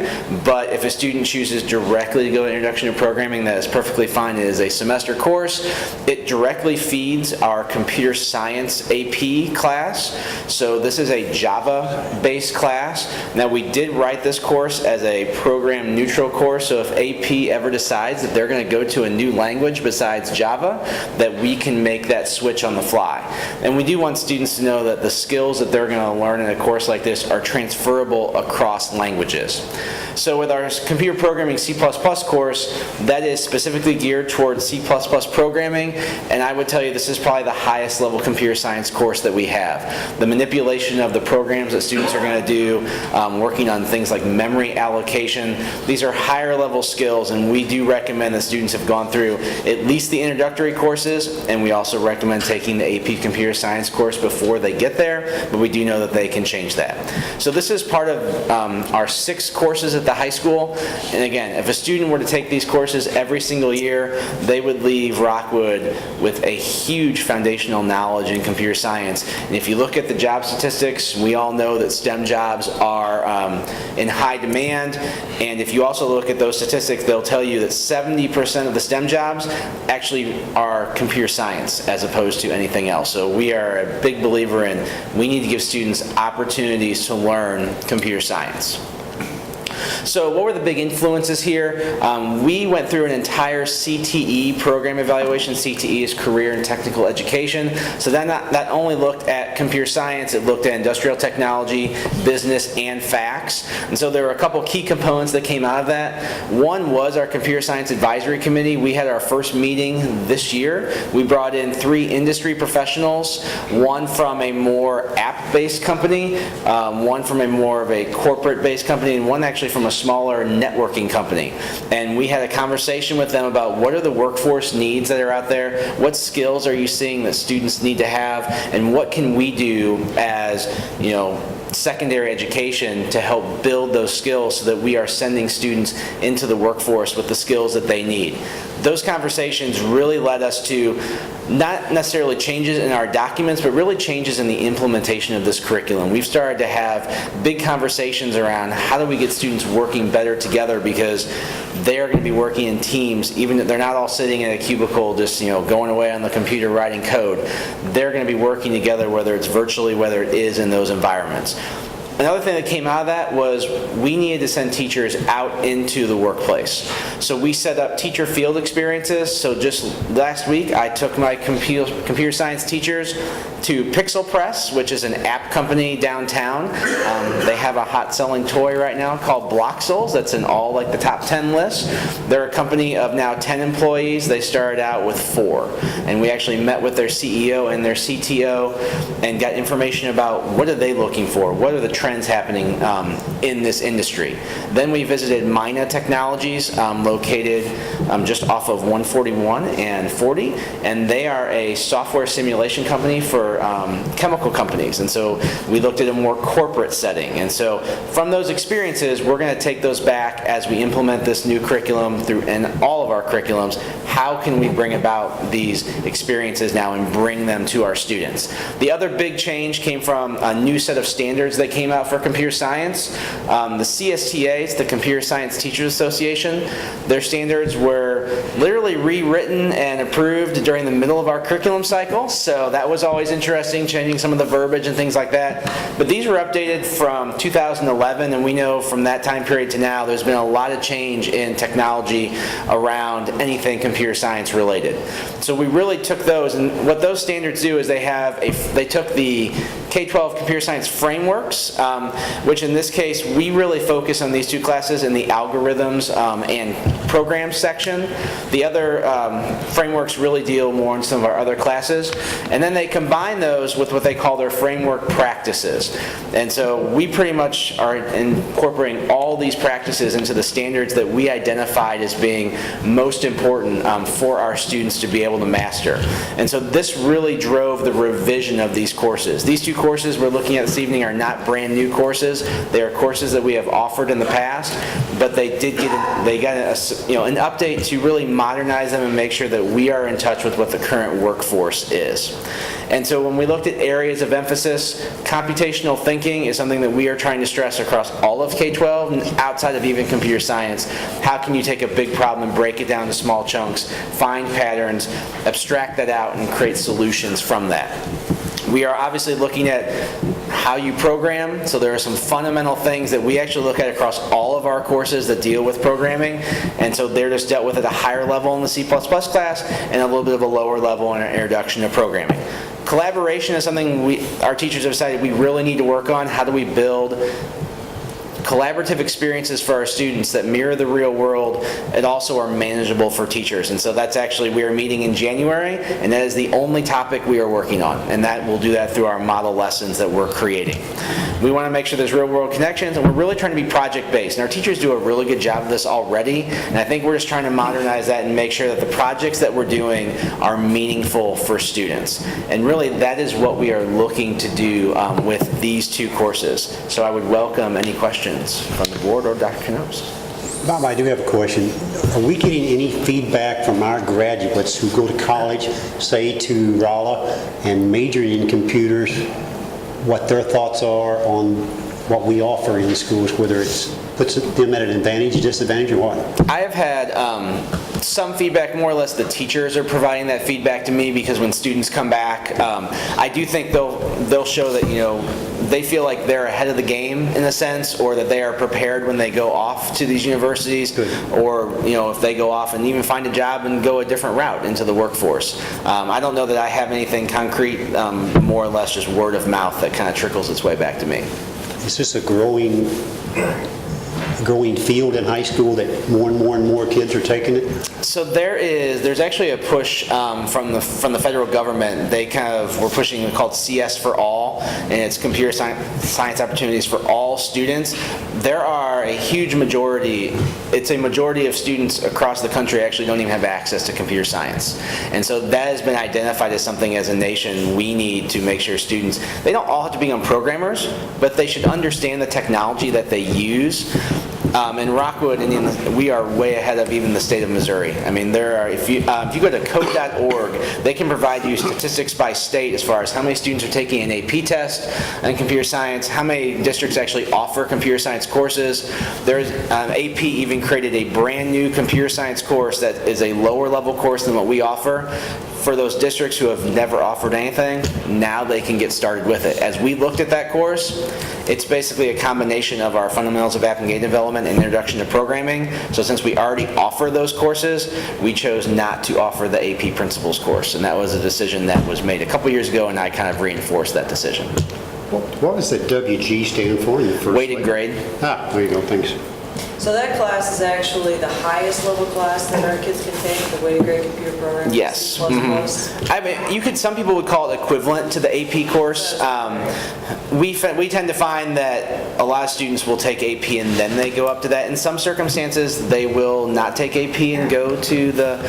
But if a student chooses directly to go to introduction to programming, that is perfectly fine. It is a semester course. It directly feeds our computer science AP class. So this is a Java-based class. Now, we did write this course as a program neutral course. So if AP ever decides that they're going to go to a new language besides Java, that we can make that switch on the fly. And we do want students to know that the skills that they're going to learn in a course like this are transferable across languages. So with our computer programming C++ course, that is specifically geared towards C++ programming, and I would tell you this is probably the highest level computer science course that we have. The manipulation of the programs that students are going to do, working on things like memory allocation, these are higher level skills, and we do recommend that students have gone through at least the introductory courses, and we also recommend taking the AP Computer Science course before they get there, but we do know that they can change that. So this is part of our 6 courses at the high school, and again, if a student were to take these courses every single year, they would leave Rockwood with a huge foundational knowledge in computer science. And if you look at the job statistics, we all know that STEM jobs are in high demand, and if you also look at those statistics, they'll tell you that 70% of the STEM jobs actually are computer science as opposed to anything else. So we are a big believer in we need to give students opportunities to learn computer science. So what were the big influences here? We went through an entire CTE program evaluation. CTE is Career and Technical Education. So that not only looked at computer science, it looked at industrial technology, business, and facts. And so there were a couple key components that came out of that. One was our Computer Science Advisory Committee. We had our first meeting this year. We brought in 3 industry professionals, one from a more app-based company, one from a more of a corporate-based company, and one actually from a smaller networking company. And we had a conversation with them about what are the workforce needs that are out there, what skills are you seeing that students need to have, and what can we do as, you know, secondary education to help build those skills so that we are sending students into the workforce with the skills that they need. Those conversations really led us to not necessarily changes in our documents, but really changes in the implementation of this curriculum. We've started to have big conversations around how do we get students working better together, because they are going to be working in teams, even if they're not all sitting in a cubicle just, you know, going away on the computer writing code. They're going to be working together, whether it's virtually, whether it is in those environments. Another thing that came out of that was we needed to send teachers out into the workplace. So we set up teacher field experiences. So just last week, I took my computer science teachers to Pixel Press, which is an app company downtown. They have a hot selling toy right now called Bloxels that's in all like the top 10 lists. They're a company of now 10 employees. They started out with 4. And we actually met with their CEO and their CTO and got information about what are they looking for, what are the trends happening in this industry. Then we visited Mina Technologies, located just off of 141 and 40, and they are a software simulation company for chemical companies. And so we looked at a more corporate setting. And so from those experiences, we're going to take those back as we implement this new curriculum through in all of our curriculums. How can we bring about these experiences now and bring them to our students? The other big change came from a new set of standards that came out for computer science. The CSTAs, the Computer Science Teachers Association, their standards were literally rewritten and approved during the middle of our curriculum cycle. So that was always interesting, changing some of the verbiage and things like that. But these were updated from 2011, and we know from that time period to now there's been a lot of change in technology around anything computer science related. So we really took those, and what those standards do is they took the K-12 computer science frameworks, which in this case we really focus on these 2 classes in the algorithms and programs section. The other frameworks really deal more in some of our other classes, and then they combine those with what they call their framework practices. And so we pretty much are incorporating all these practices into the standards that we identified as being most important for our students to be able to master. And so this really drove the revision of these courses. These 2 courses we're looking at this evening are not brand-new courses. They are courses that we have offered in the past, but they got an update to really modernize them and make sure that we are in touch with what the current workforce is. And so when we looked at areas of emphasis, computational thinking is something that we are trying to stress across all of K-12 and outside of even computer science. How can you take a big problem and break it down to small chunks, find patterns, abstract that out, and create solutions from that? We are obviously looking at how you program, so there are some fundamental things that we actually look at across all of our courses that deal with programming, and so they're just dealt with at a higher level in the C++ class and a little bit of a lower level in our introduction to programming. Collaboration is something our teachers have decided we really need to work on. How do we build collaborative experiences for our students that mirror the real world and also are manageable for teachers? And so that's actually, we are meeting in January, and that is the only topic we are working on, and that we'll do that through our model lessons that we're creating. We want to make sure there's real world connections, and we're really trying to be project based, and our teachers do a really good job of this already, and I think we're just trying to modernize that and make sure that the projects that we're doing are meaningful for students. And really that is what we are looking to do with these two courses. So I would welcome any questions from the board or Dr. Knops. Bob, I do have a question. Are we getting any feedback from our graduates who go to college, say to Rolla, and major in computers, what their thoughts are on what we offer in schools, whether it puts them at an advantage, disadvantage, or what? I have had some feedback, more or less the teachers are providing that feedback to me, because when students come back, I do think they'll show that, they feel like they're ahead of the game in a sense, or that they are prepared when they go off to these universities. Good. Or if they go off and even find a job and go a different route into the workforce. I don't know that I have anything concrete, more or less just word of mouth that kind of trickles its way back to me. Is this a growing field in high school that more and more kids are taking it? So there's actually a push from the federal government. They were pushing called CS for All, and it's computer science opportunities for all students. There are a huge majority, it's a majority of students across the country actually don't even have access to computer science. And so that has been identified as something as a nation we need to make sure students, they don't all have to become programmers, but they should understand the technology that they use. In Rockwood, we are way ahead of even the state of Missouri. I mean, if you go to code.org, they can provide you statistics by state as far as how many students are taking an AP test in computer science, how many districts actually offer computer science courses. AP even created a brand new computer science course that is a lower level course than what we offer. For those districts who have never offered anything, now they can get started with it. As we looked at that course, it's basically a combination of our fundamentals of app and game development and introduction to programming. So since we already offer those courses, we chose not to offer the AP principles course. And that was a decision that was made a couple years ago, and I kind of reinforced that decision. What does the WG stand for in the first Weighted grade. There you go, thanks. So that class is actually the highest level class that our kids can take, the weighted grade computer program? Yes. C++? I mean, some people would call it equivalent to the AP course. We tend to find that a lot of students will take AP and then they go up to that. In some circumstances, they will not take AP and go to the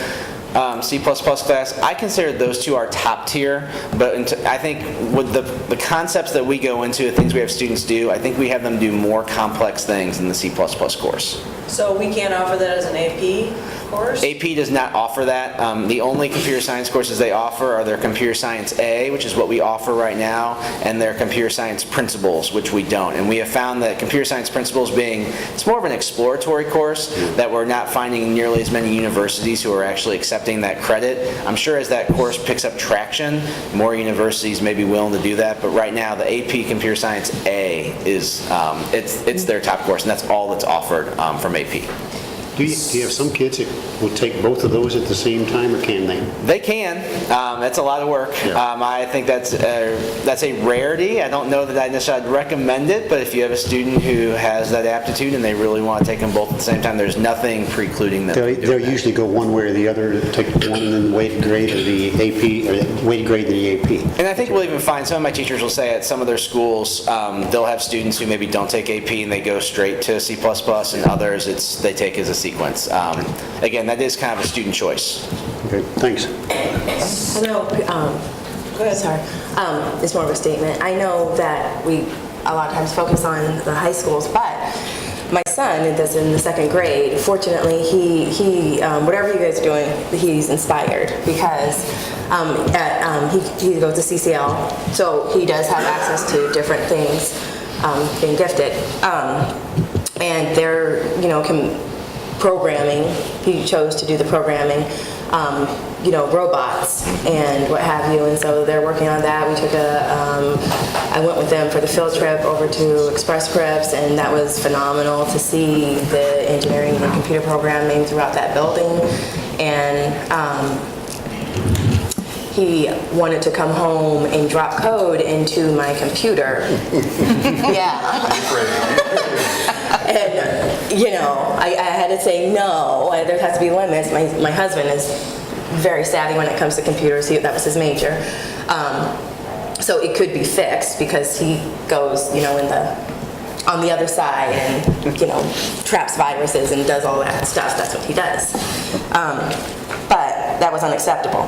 C++ class. I consider those two our top tier, but I think with the concepts that we go into, the things we have students do, I think we have them do more complex things in the C++ course. So we can't offer that as an AP course? AP does not offer that. The only computer science courses they offer are their Computer Science A, which is what we offer right now, and their Computer Science Principles, which we don't. And we have found that Computer Science Principles it's more of an exploratory course, that we're not finding nearly as many universities who are actually accepting that credit. I'm sure as that course picks up traction, more universities may be willing to do that, but right now the AP Computer Science A is, it's their top course, and that's all that's offered from AP. Do you have some kids that will take both of those at the same time, or can they? They can. That's a lot of work. Yeah. I think that's a rarity. I don't know that I necessarily recommend it, but if you have a student who has that aptitude and they really want to take them both at the same time, there's nothing precluding them. They'll usually go one way or the other, to take one and then weighted grade or the AP, or weighted grade and the AP. And I think we'll even find some of my teachers will say at some of their schools, they'll have students who maybe don't take AP and they go straight to C++, and others they take as a sequence. Again, that is kind of a student choice. Okay, thanks. I know Sorry. It's more of a statement. I know that we a lot of times focus on the high schools, but my son is in the 2nd grade. Fortunately, he whatever you guys are doing, he's inspired because he goes to CCL, so he does have access to different things, being gifted. And they're, programming, he chose to do the programming, robots and what have you, and so they're working on that. We took I went with them for the field trip over to Express Scripts, and that was phenomenal to see the engineering and computer programming throughout that building. And he wanted to come home and drop code into my computer. Yeah. And, I had to say no. There has to be limits. My husband is very savvy when it comes to computers. That was his major. So it could be fixed because he goes, on the other side and, traps viruses and does all that stuff. That's what he does. But that was unacceptable.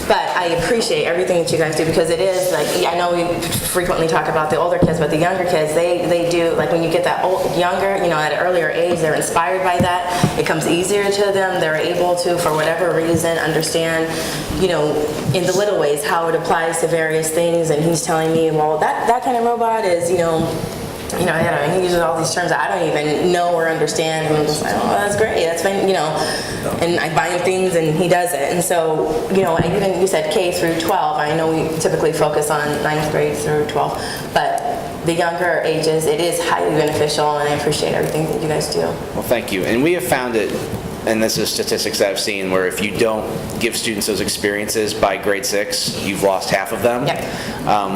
But I appreciate everything that you guys do because it is I know we frequently talk about the older kids, but the younger kids, they do, when you get that younger, at an earlier age, they're inspired by that. It comes easier to them. They're able to, for whatever reason, understand, in the little ways how it applies to various things. And he's telling me, well, that kind of robot is, he uses all these terms that I don't even know or understand. And I'm just like, oh, that's great. That's fine, And I buy him things and he does it. And so, even you said K through 12. I know we typically focus on 9th grade through 12, but the younger ages, it is highly beneficial, and I appreciate everything that you guys do. Well, thank you. And we have found it, and this is statistics that I've seen, where if you don't give students those experiences by grade 6, you've lost half of them. Yep.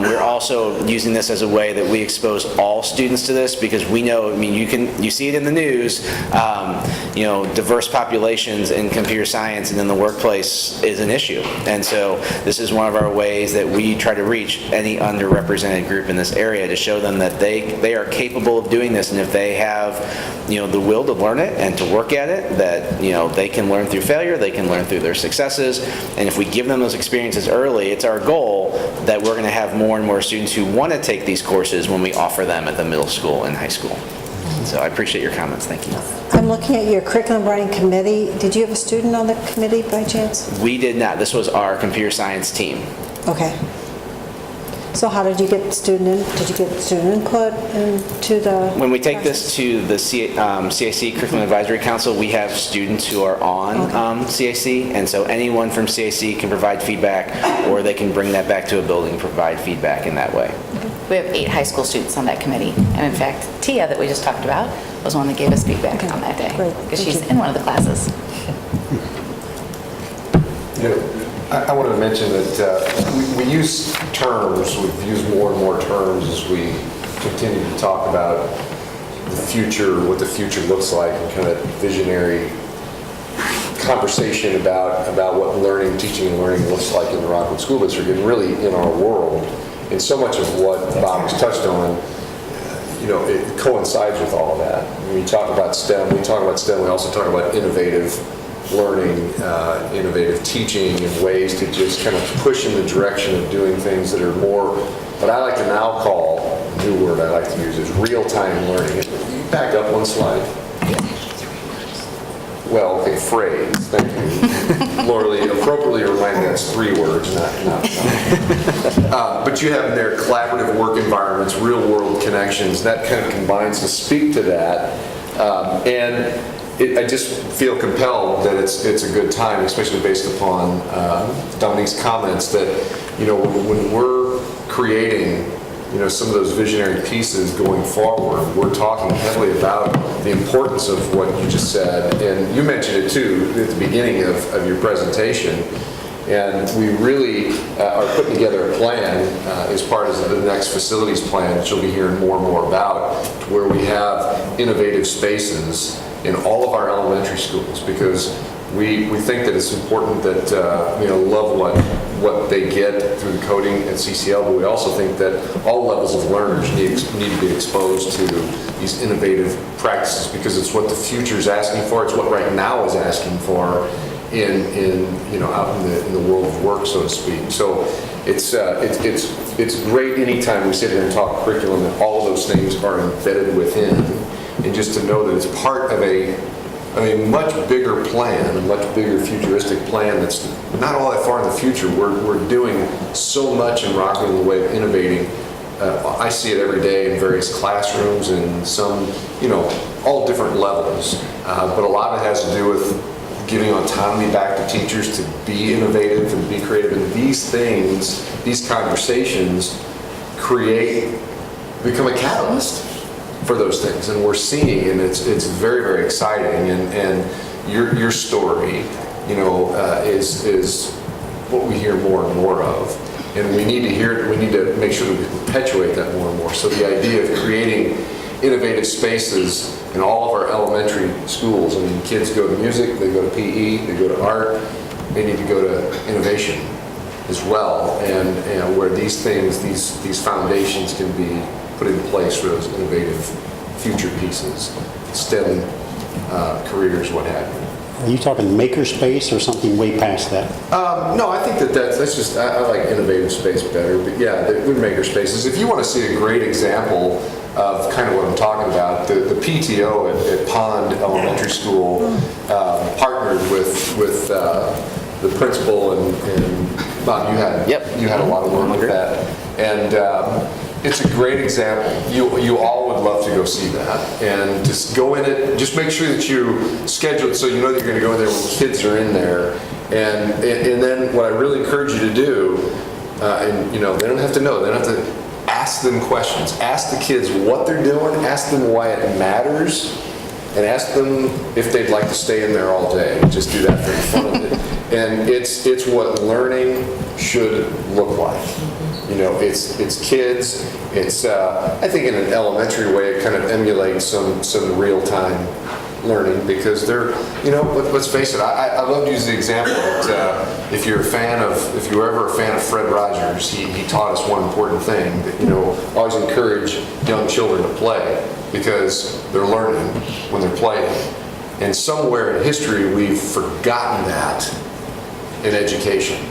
We're also using this as a way that we expose all students to this because we know, you see it in the news, diverse populations in computer science and in the workplace is an issue. And so this is one of our ways that we try to reach any underrepresented group in this area to show them that they are capable of doing this, and if they have, the will to learn it and to work at it, that they can learn through failure, they can learn through their successes, and if we give them those experiences early, it's our goal that we're going to have more and more students who want to take these courses when we offer them at the middle school and high school. So I appreciate your comments. Thank you. I'm looking at your curriculum writing committee. Did you have a student on the committee by chance? We did not. This was our computer science team. Okay. So how did you get student input into the... When we take this to the CAC Curriculum Advisory Council, we have students who are on CAC, and so anyone from CAC can provide feedback, or they can bring that back to a building and provide feedback in that way. We have 8 high school students on that committee, and in fact, Tia, that we just talked about, was one that gave us feedback on that day, because she's in one of the classes. I wanted to mention that we use terms, we've used more and more terms as we continue to talk about the future, what the future looks like, and kind of visionary conversation about what learning, teaching and learning looks like in the Rockwood School District and really in our world. And so much of what Bob has touched on, it coincides with all of that. When we talk about STEM, we also talk about innovative learning, innovative teaching, and ways to just kind of push in the direction of doing things that are more, what I like to now call, a new word I like to use is real-time learning. You back up one slide. Well, okay, phrase, thank you. Laura Lee appropriately reminded me that's 3 words, not. But you have in there collaborative work environments, real-world connections, that kind of combines to speak to that. I just feel compelled that it's a good time, especially based upon Dominique's comments, that when we're creating some of those visionary pieces going forward, we're talking heavily about the importance of what you just said, and you mentioned it too at the beginning of your presentation. And we really are putting together a plan as part of the next facilities plan that you'll be hearing more and more about, where we have innovative spaces in all of our elementary schools, because we think that it's important that love what they get through the coding at CCL, but we also think that all levels of learners need to be exposed to these innovative practices, because it's what the future is asking for, it's what right now is asking for, out in the world of work, so to speak. So it's great anytime we sit here and talk curriculum that all of those things are embedded within, and just to know that it's part of a much bigger plan, a much bigger futuristic plan that's not all that far in the future. We're doing so much in Rockwood in the way of innovating. I see it every day in various classrooms and some, all different levels. But a lot of it has to do with giving autonomy back to teachers to be innovative and be creative. And these things, these conversations become a catalyst for those things. And we're seeing, and it's very, very exciting. And your story, is what we hear more and more of. And we need to hear it, we need to make sure that we perpetuate that more and more. So the idea of creating innovative spaces in all of our elementary schools, kids go to music, they go to PE, they go to art, they need to go to innovation as well. And where these things, these foundations can be put in place for those innovative future pieces, STEM careers, what have you. Are you talking makerspace or something way past that? No, I think that's just, I like innovative space better, but yeah, the good makerspaces. If you want to see a great example of kind of what I'm talking about, the PTO at Pond Elementary School partnered with the principal and Bob, you had a lot of work with that. And it's a great example. You all would love to go see that, and just go in it. Just make sure that you schedule it so you know that you're going to go in there when kids are in there. And then what I really encourage you to do, they don't have to know. They don't have to ask them questions. Ask the kids what they're doing. Ask them why it matters, and ask them if they'd like to stay in there all day. Just do that for the fun of it. And it's what learning should look like. It's kids. It's I think in an elementary way it kind of emulates some real-time learning, because they're, let's face it, I love to use the example that if you're ever a fan of Fred Rogers, he taught us one important thing, that always encourage young children to play, because they're learning when they're playing. And somewhere in history we've forgotten that in education.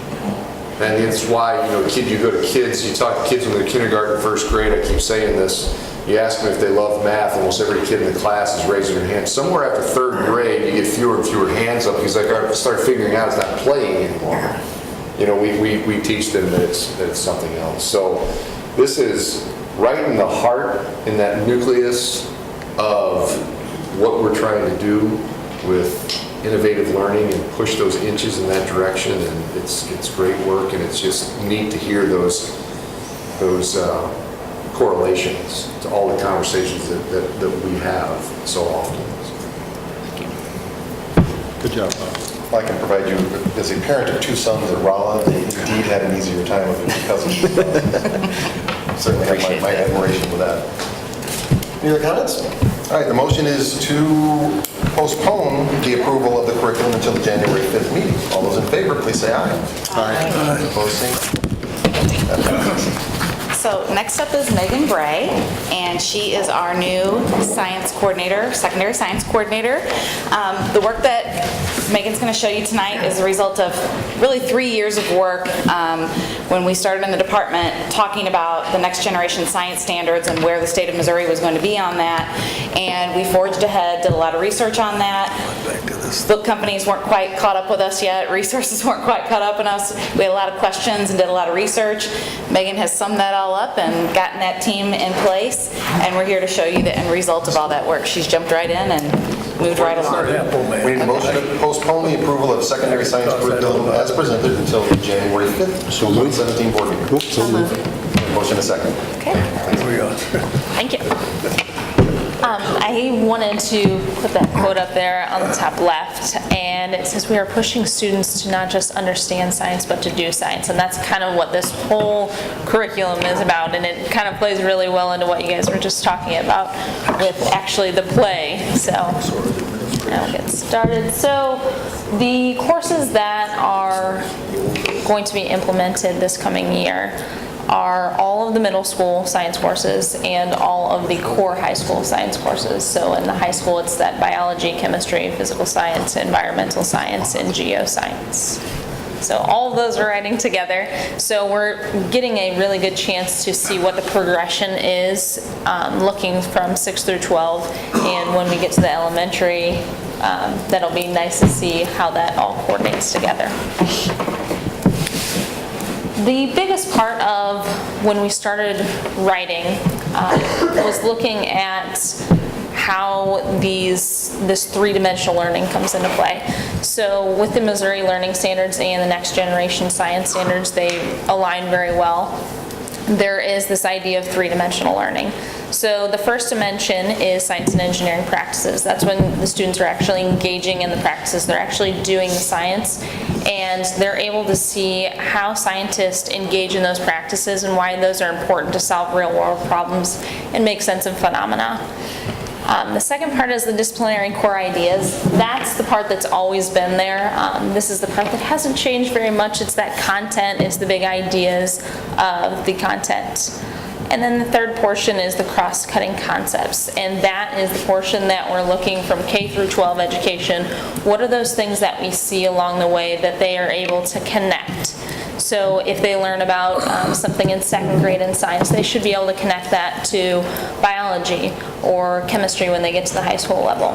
And it's why, you go to kids, you talk to kids when they're kindergarten, first grade, I keep saying this, you ask them if they love math, almost every kid in the class is raising their hand. Somewhere after third grade, you get fewer and fewer hands up, because they start figuring out it's not playing anymore. We teach them that it's something else. So this is right in the heart, in that nucleus of what we're trying to do with innovative learning, and push those inches in that direction. And it's great work, and it's just neat to hear those correlations to all the conversations that we have so often. Good job, Bob. If I can provide you, as a parent of two sons at Rolla, they indeed had an easier time with their cousins. Certainly have my admiration for that. Any other comments? All right, the motion is to postpone the approval of the curriculum until the January 5th meeting. All those in favor, please say aye. Aye. Opposed, say no. That passes. So next up is Megan Bray, and she is our new science coordinator, secondary science coordinator. The work that Megan's going to show you tonight is a result of really 3 years of work when we started in the department talking about the next generation science standards and where the state of Missouri was going to be on that. And we forged ahead, did a lot of research on that. Book companies weren't quite caught up with us yet. Resources weren't quite caught up on us. We had a lot of questions and did a lot of research. Megan has summed that all up and gotten that team in place, and we're here to show you the end result of all that work. She's jumped right in and moved right along. We need a motion to postpone the approval of secondary science curriculum as presented until the January 5th, 2017 board meeting. So moved. Motion a second. Okay. Thank you. I wanted to put that quote up there on the top left, and it says we are pushing students to not just understand science but to do science, and that's kind of what this whole curriculum is about, and it kind of plays really well into what you guys were just talking about with actually the play. So now we'll get started. So the courses that are going to be implemented this coming year are all of the middle school science courses and all of the core high school science courses. So in the high school, it's that biology, chemistry, physical science, environmental science, and geoscience. So all of those are writing together. So we're getting a really good chance to see what the progression is, looking from 6 through 12. And when we get to the elementary, that'll be nice to see how that all coordinates together. The biggest part of when we started writing was looking at how this three-dimensional learning comes into play. So with the Missouri Learning Standards and the Next Generation Science Standards, they align very well. There is this idea of three-dimensional learning. So the first dimension is science and engineering practices. That's when the students are actually engaging in the practices. They're actually doing the science, and they're able to see how scientists engage in those practices and why those are important to solve real-world problems and make sense of phenomena. The second part is the disciplinary core ideas. That's the part that's always been there. This is the part that hasn't changed very much. It's that content, it's the big ideas of the content. And then the third portion is the cross-cutting concepts, and that is the portion that we're looking from K through 12 education. What are those things that we see along the way that they are able to connect? So if they learn about something in second grade in science, they should be able to connect that to biology or chemistry when they get to the high school level.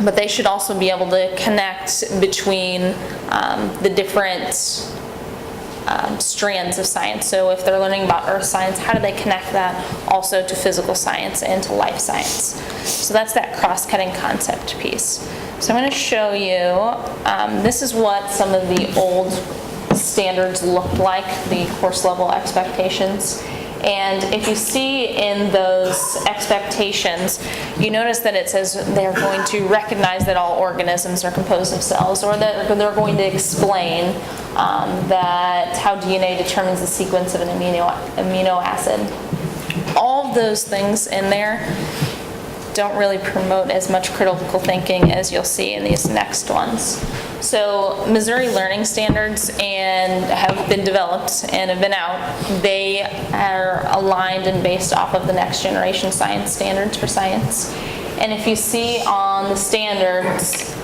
But they should also be able to connect between the different strands of science. So if they're learning about earth science, how do they connect that also to physical science and to life science? So that's that cross-cutting concept piece. So I'm going to show you, this is what some of the old standards looked like, the course level expectations. And if you see in those expectations, you notice that it says they're going to recognize that all organisms are composed of cells, or that they're going to explain that how DNA determines the sequence of an amino acid. All of those things in there don't really promote as much critical thinking as you'll see in these next ones. So Missouri Learning Standards have been developed and have been out. They are aligned and based off of the Next Generation Science Standards for science. And if you see on the standards,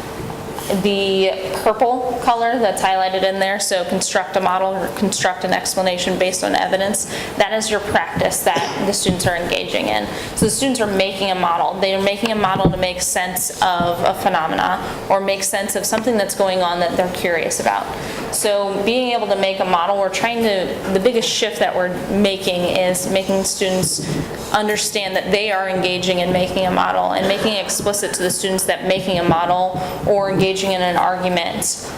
the purple color that's highlighted in there, so construct a model or construct an explanation based on evidence, that is your practice that the students are engaging in. So the students are making a model. They are making a model to make sense of a phenomena or make sense of something that's going on that they're curious about. So being able to make a model, the biggest shift that we're making is making students understand that they are engaging in making a model and making it explicit to the students that making a model or engaging in an argument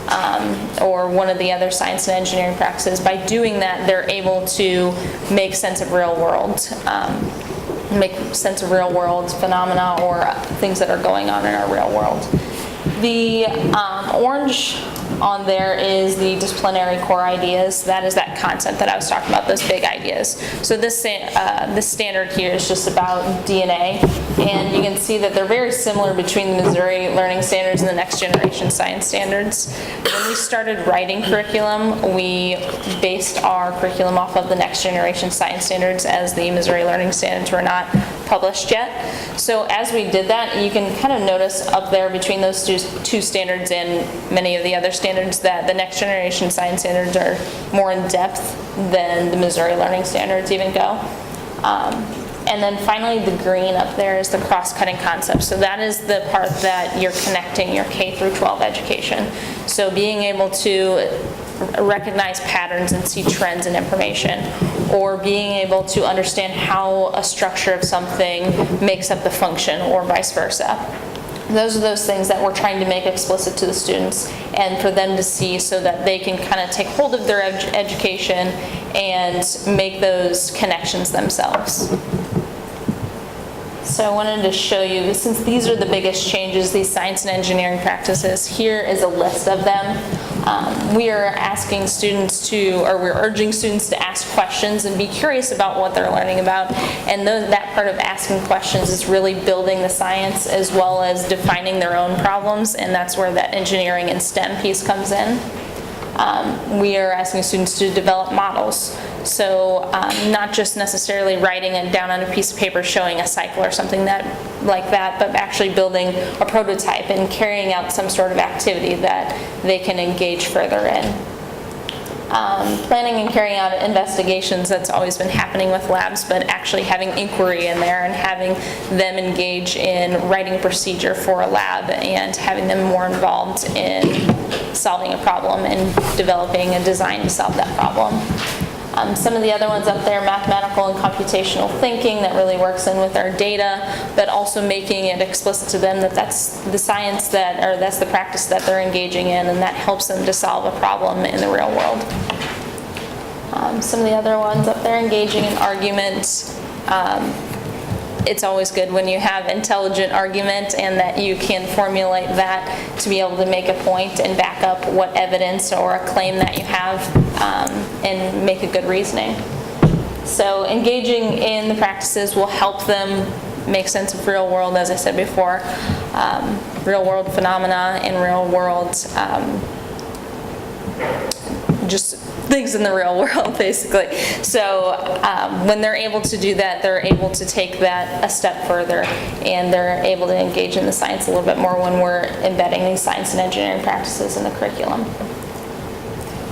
or one of the other science and engineering practices, by doing that, they're able to make sense of real world phenomena or things that are going on in our real world. The orange on there is the disciplinary core ideas. That is that concept that I was talking about, those big ideas. So this standard here is just about DNA, and you can see that they're very similar between the Missouri Learning Standards and the Next Generation Science Standards. When we started writing curriculum, we based our curriculum off of the Next Generation Science Standards, as the Missouri Learning Standards were not published yet. So as we did that, you can kind of notice up there between those two standards and many of the other standards that the Next Generation Science Standards are more in depth than the Missouri Learning Standards even go. And then finally, the green up there is the cross-cutting concept. So that is the part that you're connecting your K through 12 education. So being able to recognize patterns and see trends in information, or being able to understand how a structure of something makes up the function, or vice versa. Those are those things that we're trying to make explicit to the students and for them to see, so that they can kind of take hold of their education and make those connections themselves. So I wanted to show you, since these are the biggest changes, these science and engineering practices, here is a list of them. We are asking students we're urging students to ask questions and be curious about what they're learning about. And that part of asking questions is really building the science as well as defining their own problems, and that's where that engineering and STEM piece comes in. We are asking students to develop models. So not just necessarily writing it down on a piece of paper showing a cycle or something like that, but actually building a prototype and carrying out some sort of activity that they can engage further in. Planning and carrying out investigations, that's always been happening with labs, but actually having inquiry in there and having them engage in writing a procedure for a lab and having them more involved in solving a problem and developing a design to solve that problem. Some of the other ones up there, mathematical and computational thinking, that really works in with our data, but also making it explicit to them that that's the science that's the practice that they're engaging in, and that helps them to solve a problem in the real world. Some of the other ones up there, engaging in argument. It's always good when you have intelligent argument and that you can formulate that to be able to make a point and back up what evidence or a claim that you have and make a good reasoning. So engaging in the practices will help them make sense of real world, as I said before, real world phenomena and real world just things in the real world, basically. So when they're able to do that, they're able to take that a step further, and they're able to engage in the science a little bit more when we're embedding these science and engineering practices in the curriculum.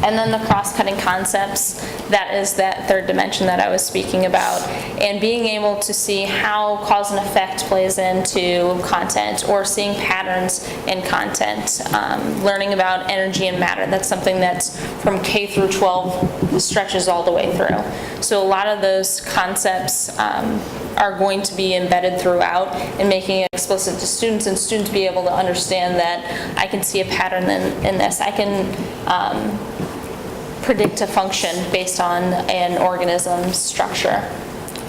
And then the cross-cutting concepts, that is that third dimension that I was speaking about, and being able to see how cause and effect plays into content, or seeing patterns in content, learning about energy and matter. That's something that's from K through 12 stretches all the way through. So a lot of those concepts are going to be embedded throughout, and making it explicit to students, and students be able to understand that I can see a pattern in this. I can predict a function based on an organism's structure.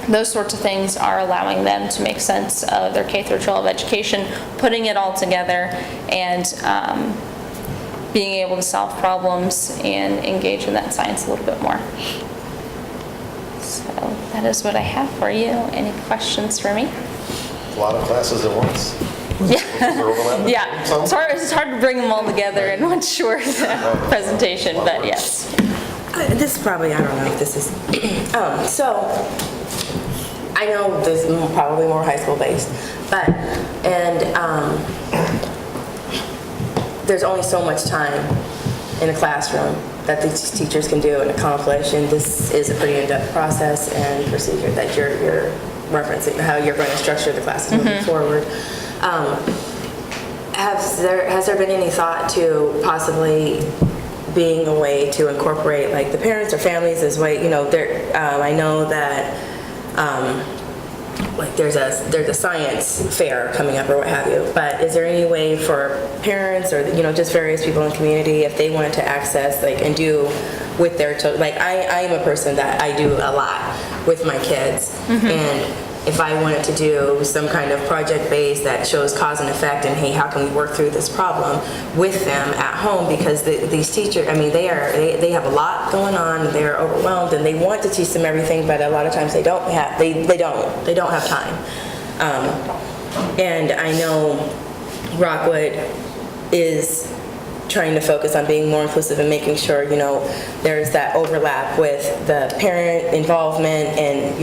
Those sorts of things are allowing them to make sense of their K through 12 education, putting it all together, and being able to solve problems and engage in that science a little bit more. So that is what I have for you. Any questions for me? A lot of classes at once. Yeah, it's hard to bring them all together in one short presentation, but yes. This is probably, I don't know if this is, so I know this is probably more high school based, but, there's only so much time in a classroom that these teachers can do and accomplish, and this is a pretty in-depth process and procedure that you're referencing, how you're going to structure the classes moving forward. Has there been any thought to possibly being a way to incorporate like the parents or families as way, I know that like there's a science fair coming up or what have you, but is there any way for parents or just various people in the community, if they wanted to access like and do with their children, like I am a person that I do a lot with my kids, and if I wanted to do some kind of project base that shows cause and effect, and hey, how can we work through this problem with them at home, because these teachers, I mean, they have a lot going on, they're overwhelmed, and they want to teach them everything, but a lot of times they don't have time. And I know Rockwood is trying to focus on being more inclusive and making sure, there's that overlap with the parent involvement and,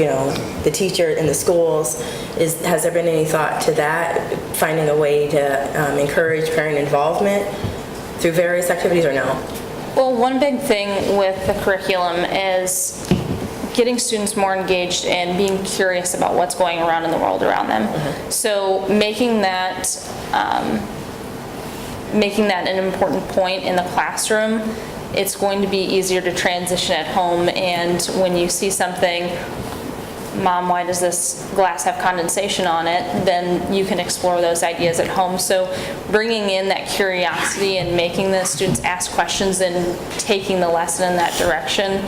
the teacher in the schools. Has there been any thought to that, finding a way to encourage parent involvement through various activities, or no? Well, one big thing with the curriculum is getting students more engaged and being curious about what's going around in the world around them. So making that an important point in the classroom, it's going to be easier to transition at home. And when you see something, Mom, why does this glass have condensation on it? Then you can explore those ideas at home. So bringing in that curiosity and making the students ask questions and taking the lesson in that direction,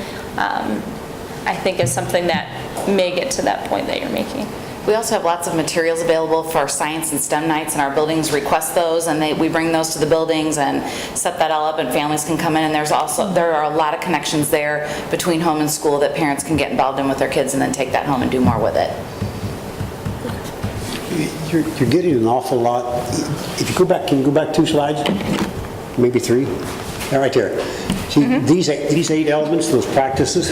I think is something that may get to that point that you're making. We also have lots of materials available for our science and STEM nights, and our buildings request those, and we bring those to the buildings and set that all up, and families can come in, and there are a lot of connections there between home and school that parents can get involved in with their kids and then take that home and do more with it. You're getting an awful lot. If you go back, can you go back 2 slides? Maybe 3? Yeah, right there. See, these 8 elements, those practices,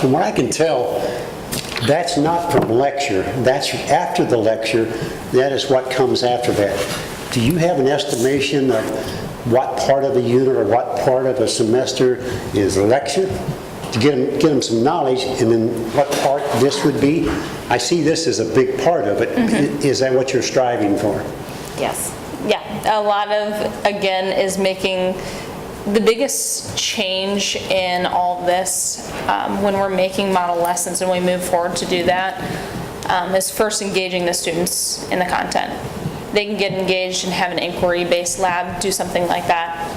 from what I can tell, that's not from lecture. That's after the lecture. That is what comes after that. Do you have an estimation of what part of a unit or what part of a semester is lecture? To get them some knowledge, and then what part this would be? I see this as a big part of it. Is that what you're striving for? Yes. Yeah, a lot of, again, is making the biggest change in all this when we're making model lessons and we move forward to do that is first engaging the students in the content. They can get engaged and have an inquiry-based lab, do something like that.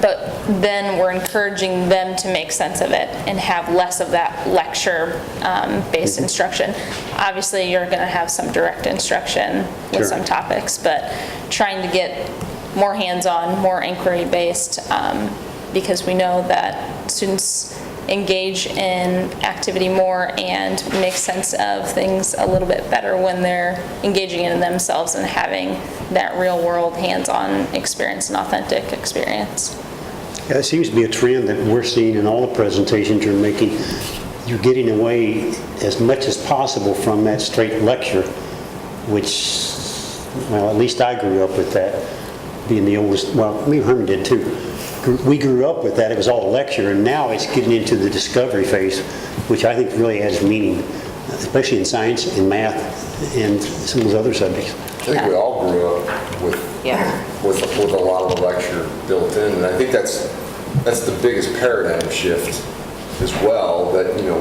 But then we're encouraging them to make sense of it and have less of that lecture-based instruction. Obviously, you're going to have some direct instruction with some topics, but trying to get more hands-on, more inquiry-based, because we know that students engage in activity more and make sense of things a little bit better when they're engaging in themselves and having that real-world hands-on experience and authentic experience. Yeah, it seems to be a trend that we're seeing in all the presentations you're making. You're getting away as much as possible from that straight lecture, which, well, at least I grew up with that, being the oldest. Well, me and Herman did too. We grew up with that. It was all lecture, and now it's getting into the discovery phase, which I think really adds meaning, especially in science and math and some of those other subjects. I think we all grew up with a lot of the lecture built in, and I think that's the biggest paradigm shift as well. That, you know,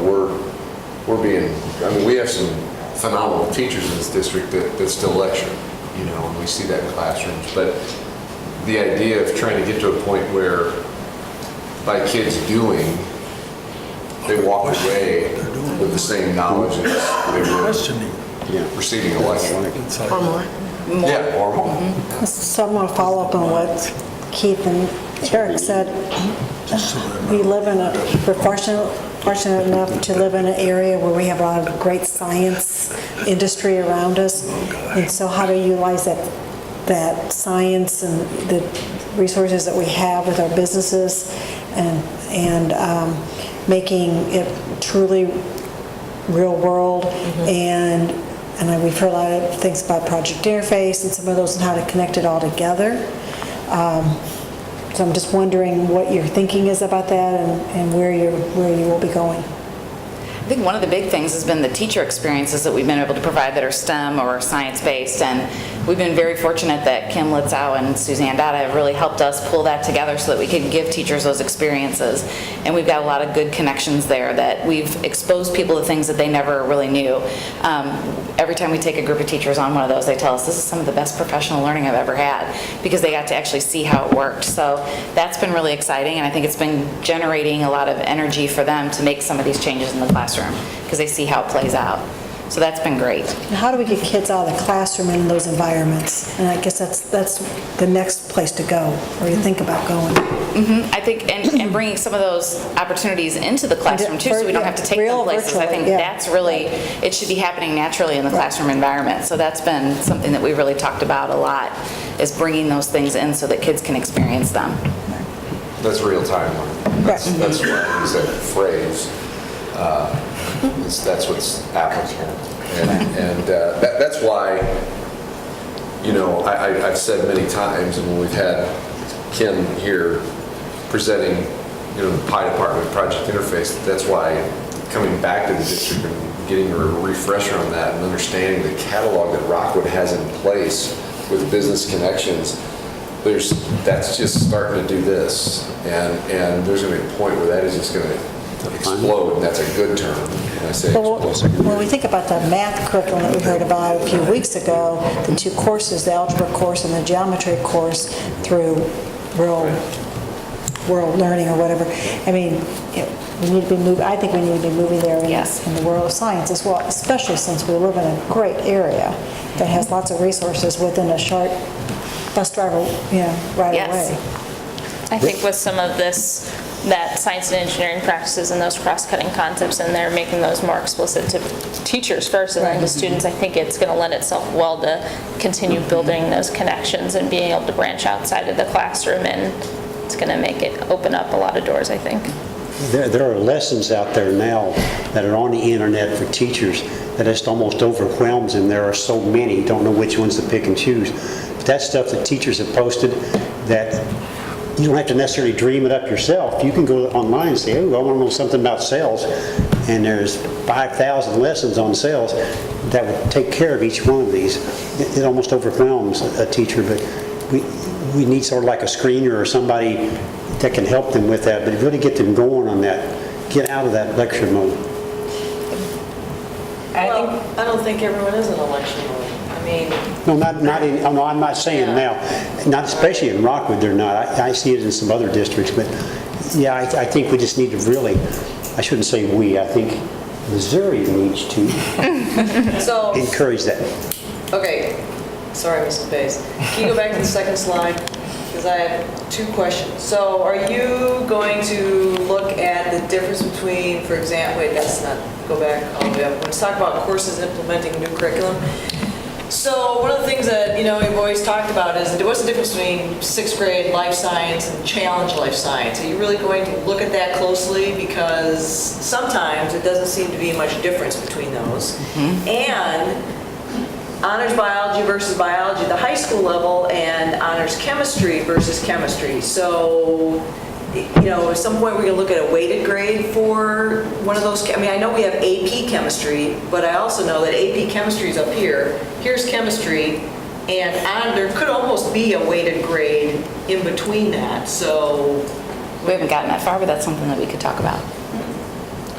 we're being. I mean, we have some phenomenal teachers in this district that still lecture, you know, and we see that in classrooms, but the idea of trying to get to a point where by kids doing, they walk away with the same knowledge as they were receiving a lecture. Or more. Yeah, or more. So I'm going to follow up on what Keith and Eric said. We live in we're fortunate enough to live in an area where we have a lot of great science industry around us. And so how to utilize that science and the resources that we have with our businesses and making it truly real world. And we've heard a lot of things about project interface and some of those and how to connect it all together. So I'm just wondering what your thinking is about that and where you will be going. I think one of the big things has been the teacher experiences that we've been able to provide that are STEM or science-based, and we've been very fortunate that Kim Litzow and Suzanne Dada have really helped us pull that together so that we can give teachers those experiences. And we've got a lot of good connections there that we've exposed people to things that they never really knew. Every time we take a group of teachers on one of those, they tell us this is some of the best professional learning I've ever had because they got to actually see how it worked. So that's been really exciting, and I think it's been generating a lot of energy for them to make some of these changes in the classroom because they see how it plays out. So that's been great. And how do we get kids out of the classroom and in those environments? And I guess that's the next place to go, or you think about going. I think, and bringing some of those opportunities into the classroom too, so we don't have to take them places. I think that's really, it should be happening naturally in the classroom environment. So that's been something that we really talked about a lot, is bringing those things in so that kids can experience them. That's real time learning. That's why I use that phrase. That's what's applicable, and that's why, you know, I've said many times, and when we've had Kim here presenting, you know, the PI department project interface, that's why coming back to the district and getting a refresher on that and understanding the catalog that Rockwood has in place with business connections. That's just starting to do this, and there's going to be a point where that is just going to explode, and that's a good term. And I say explode. When we think about the math curriculum that we heard about a few weeks ago, the two courses, the algebra course and the geometry course through real world learning or whatever, I mean, we need to be moving. I think we need to be moving there in the world of science as well, especially since we live in a great area that has lots of resources within a short bus driver, right away. I think with some of this, that science and engineering practices and those cross-cutting concepts, and they're making those more explicit to teachers first and then to students, I think it's going to lend itself well to continue building those connections and being able to branch outside of the classroom and it's going to make it open up a lot of doors, I think. There are lessons out there now that are on the internet for teachers that just almost overwhelms them. There are so many, you don't know which ones to pick and choose. But that's stuff that teachers have posted that you don't have to necessarily dream it up yourself. You can go online and say, oh, I want to know something about sales. And there's 5,000 lessons on sales that would take care of each one of these. It almost overwhelms a teacher, but we need sort of like a screener or somebody that can help them with that, but really get them going on that. Get out of that lecture mode. I don't think everyone is in election mode. I mean... No, I'm not saying now, not especially in Rockwood, they're not. I see it in some other districts, but yeah, I think we just need to really, I shouldn't say we, I think Missouri needs to encourage that. Okay, sorry, Mrs. Bays. Can you go back to the second slide? Because I have two questions. So are you going to look at the difference between, for example, wait, that's not, go back all the way up. Let's talk about courses implementing new curriculum. So one of the things that, we've always talked about is what's the difference between sixth grade life science and challenge life science? Are you really going to look at that closely? Because sometimes it doesn't seem to be much difference between those. And honors biology versus biology at the high school level and honors chemistry versus chemistry. So, at some point we're going to look at a weighted grade for one of those. I mean, I know we have AP chemistry, but I also know that AP chemistry is up here. Here's chemistry, and there could almost be a weighted grade in between that. So We haven't gotten that far, but that's something that we could talk about.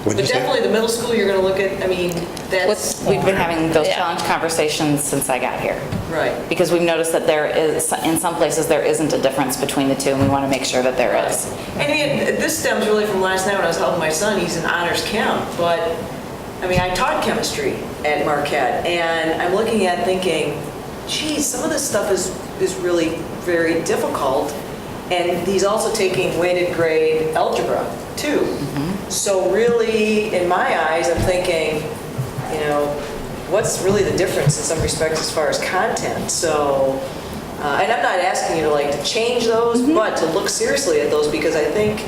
But definitely the middle school, you're going to look at, I mean, that's... We've been having those challenge conversations since I got here. Right. Because we've noticed that there is, in some places, there isn't a difference between the two, and we want to make sure that there is. And this stems really from last night when I was helping my son. He's in honors chem, but, I mean, I taught chemistry at Marquette, and I'm looking at thinking, geez, some of this stuff is really very difficult, and he's also taking weighted grade algebra, too. So really, in my eyes, I'm thinking, what's really the difference in some respects as far as content? So, and I'm not asking you to change those, but to look seriously at those, because I think,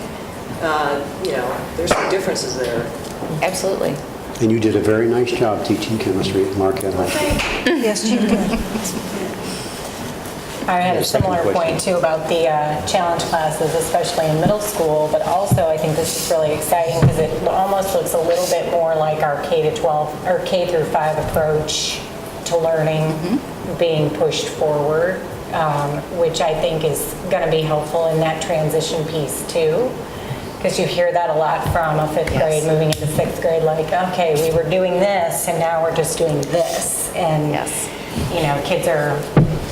there's some differences there. Absolutely. And you did a very nice job teaching chemistry at Marquette High. Yes, you did. I had a similar point too about the challenge classes, especially in middle school, but also I think this is really exciting because it almost looks a little bit more like our K-12 or K-5 approach to learning being pushed forward, which I think is going to be helpful in that transition piece too. Because you hear that a lot from a fifth grade moving into sixth grade, like, okay, we were doing this and now we're just doing this. And, kids are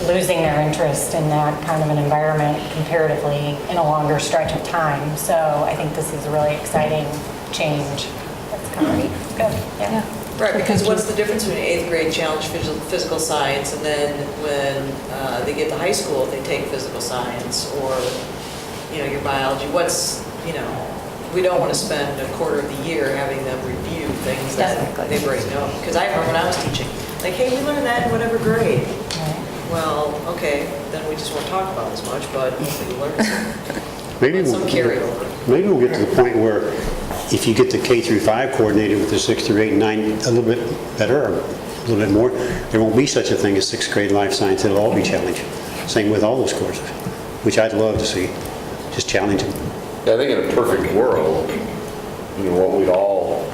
losing their interest in that kind of an environment comparatively in a longer stretch of time. So I think this is a really exciting change that's coming. Good. Yeah. Right, because what's the difference between 8th grade challenge physical science and then when they get to high school, if they take physical science or, your biology? What's, we don't want to spend a quarter of the year having them review things that they already know. Because I remember when I was teaching, like, hey, we learned that in whatever grade. Well, okay, then we just won't talk about it as much, but hopefully we learn some carryover. Maybe we'll get to the point where if you get the K-5 coordinated with the 6 through 8 and 9 a little bit better, or a little bit more, there won't be such a thing as sixth grade life science. It'll all be challenged. Same with all those courses, which I'd love to see. Just challenge them. Yeah, I think in a perfect world, what we'd all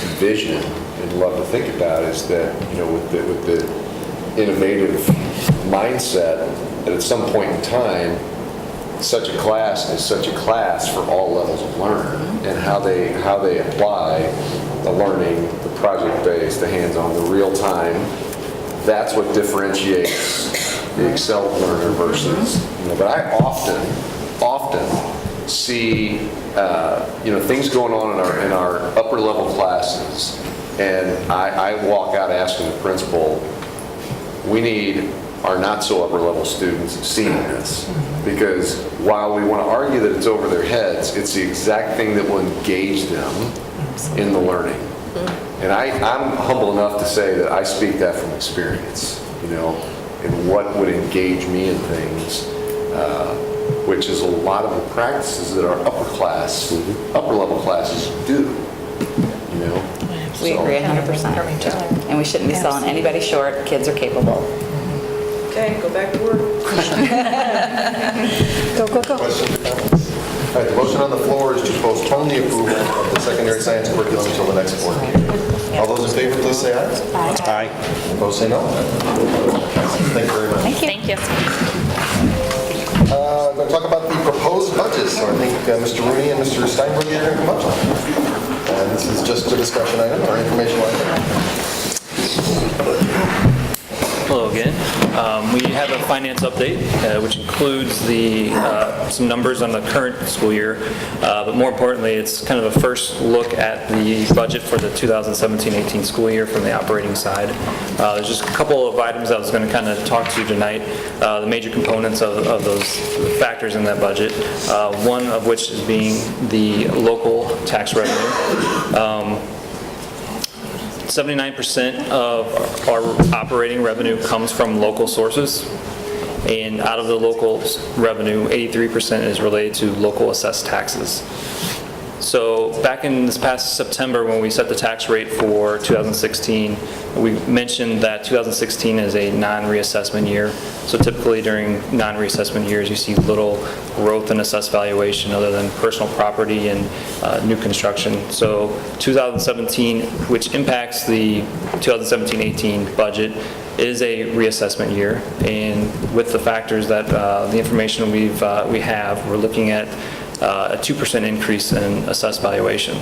envision and love to think about is that, with the innovative mindset that at some point in time, such a class is such a class for all levels of learning, and how they apply the learning, the project-based, the hands-on, the real-time. That's what differentiates the excelled learner versus, but I often see, things going on in our upper level classes, and I walk out asking the principal, we need our not so upper level students seeing this, because while we want to argue that it's over their heads, it's the exact thing that will engage them in the learning. And I'm humble enough to say that I speak that from experience, and what would engage me in things which is a lot of the practices that our upper level classes do, you know? We agree 100%. And we shouldn't be selling anybody short. Kids are capable. Okay, go back to work. Go, go, go. Questions or comments? All right, the motion on the floor is to postpone the approval of the secondary science curriculum until the next board meeting. All those in favor, please say aye. Aye. Opposed, say no. Thank you very much. Thank you. I'm going to talk about the proposed budget. So I think Mr. Rooney and Mr. Steinberg are going to come up. And this is just a discussion item or informational item. Hello again. We have a finance update, which includes some numbers on the current school year, but more importantly, it's kind of a first look at the budget for the 2017-18 school year from the operating side. There's just a couple of items I was going to kind of talk to you tonight, the major components of those factors in that budget, one of which is being the local tax revenue. 79% of our operating revenue comes from local sources, and out of the local revenue, 83% is related to local assessed taxes. So back in this past September, when we set the tax rate for 2016, we mentioned that 2016 is a non-reassessment year. So typically during non-reassessment years, you see little growth in assessed valuation other than personal property and new construction. So 2017, which impacts the 2017-18 budget, is a reassessment year. And with the factors that the information we have, we're looking at a 2% increase in assessed valuation.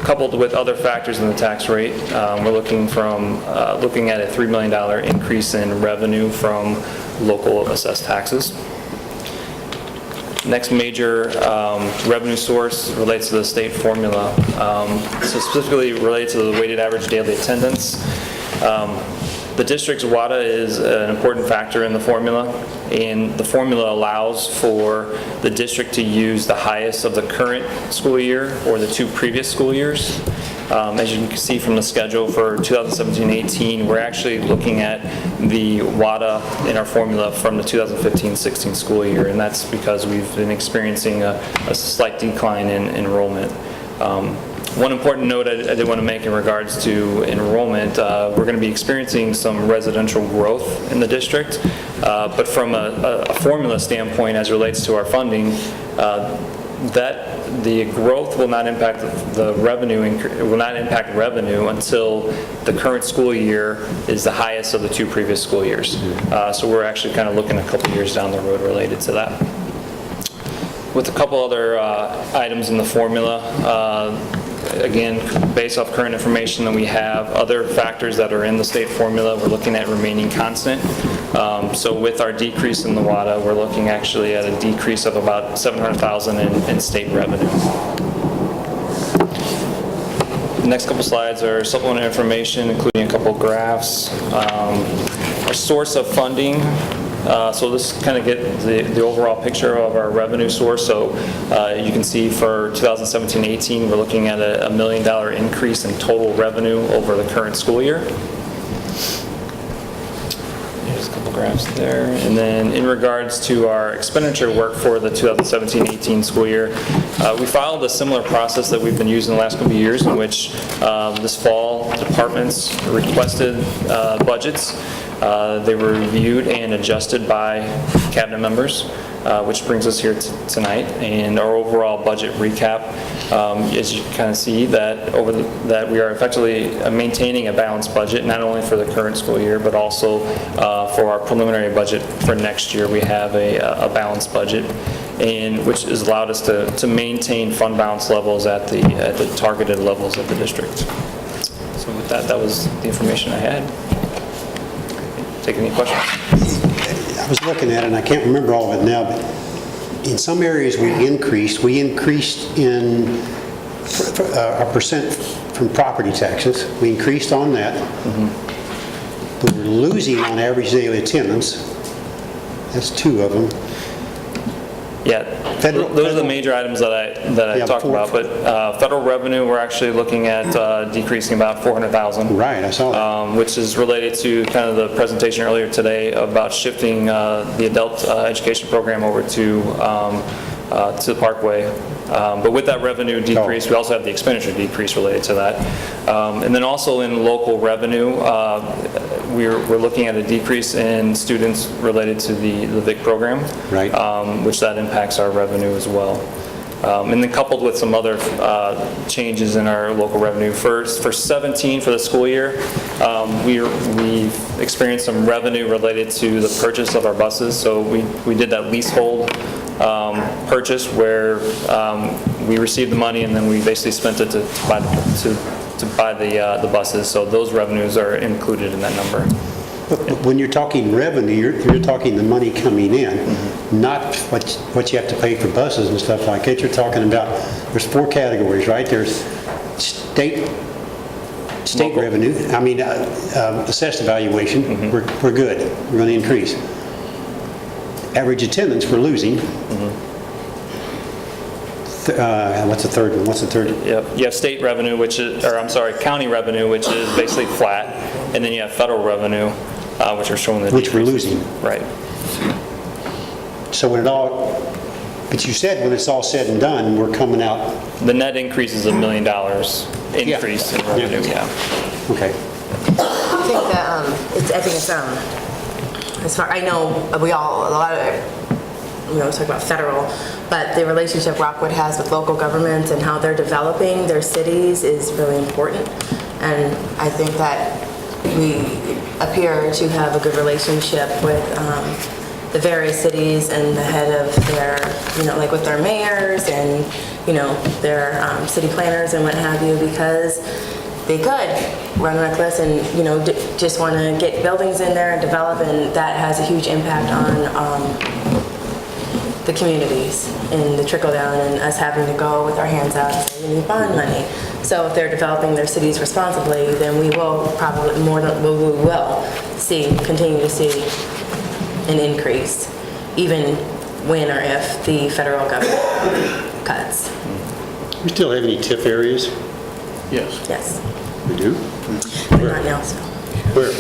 Coupled with other factors in the tax rate, we're looking at a $3 million increase in revenue from local assessed taxes. Next major revenue source relates to the state formula. So specifically related to the weighted average daily attendance. The district's WADA is an important factor in the formula, and the formula allows for the district to use the highest of the current school year or the 2 previous school years. As you can see from the schedule for 2017-18, we're actually looking at the WADA in our formula from the 2015-16 school year, and that's because we've been experiencing a slight decline in enrollment. One important note I did want to make in regards to enrollment, we're going to be experiencing some residential growth in the district, but from a formula standpoint as it relates to our funding, that the growth will not impact the revenue, will not impact revenue until the current school year is the highest of the 2 previous school years. So we're actually kind of looking a couple years down the road related to that. With a couple other items in the formula, again, based off current information that we have, other factors that are in the state formula, we're looking at remaining constant. So with our decrease in the WADA, we're looking actually at a decrease of about $700,000 in state revenue. The next couple slides are supplemental information, including a couple graphs. Our source of funding. So this kind of get the overall picture of our revenue source. So you can see for 2017-18, we're looking at a $1 million increase in total revenue over the current school year. There's a couple graphs there. And then in regards to our expenditure work for the 2017-18 school year, we followed a similar process that we've been using the last couple of years, in which this fall departments requested budgets. They were reviewed and adjusted by cabinet members, which brings us here tonight. And our overall budget recap, as you kind of see, that we are effectively maintaining a balanced budget, not only for the current school year, but also for our preliminary budget for next year. We have a balanced budget, and which has allowed us to maintain fund balance levels at the targeted levels of the district. So with that was the information I had. Take any questions? I was looking at it, and I can't remember all of it now, but in some areas we increased in our percent from property taxes. We increased on that. But we're losing on average daily attendance. That's 2 of them. Yeah, those are the major items that I Yeah, talked about, but federal revenue, we're actually looking at decreasing about $400,000. Right, I saw that. Which is related to kind of the presentation earlier today about shifting the adult education program over to the Parkway. But with that revenue decrease, we also have the expenditure decrease related to that. And then also in local revenue, we're looking at a decrease in students related to the VIC program, Right. Which that impacts our revenue as well. And then coupled with some other changes in our local revenue. For 17, for the school year, we've experienced some revenue related to the purchase of our buses. So we did that leasehold purchase where we received the money and then we basically spent it to buy the buses. So those revenues are included in that number. When you're talking revenue, you're talking the money coming in, not what you have to pay for buses and stuff like that. You're talking about, there's 4 categories, right? There's state revenue, assessed evaluation, we're good, we're going to increase. Average attendance, we're losing. What's the third one? Yep. You have state revenue, county revenue, which is basically flat, and then you have federal revenue, which are showing the which we're decreases. losing. Right. So but you said when it's all said and done, we're coming out. The net increase is $1 million increase in revenue. Yeah. Okay. As far, I know a lot of it, talk about federal, but the relationship Rockwood has with local governments and how they're developing their cities is really important. And I think that we appear to have a good relationship with the various cities and the head of their, like with their mayors and, their city planners and what have you, because they could run reckless and, just want to get buildings in there and develop, and that has a huge impact on the communities and the trickle down and us having to go with our hands out and say we need bond money. So if they're developing their cities responsibly, then we will probably continue to see an increase, even when or if the federal government cuts. We still have any TIF areas? Yes. Yes. We do? Not now, so. Where?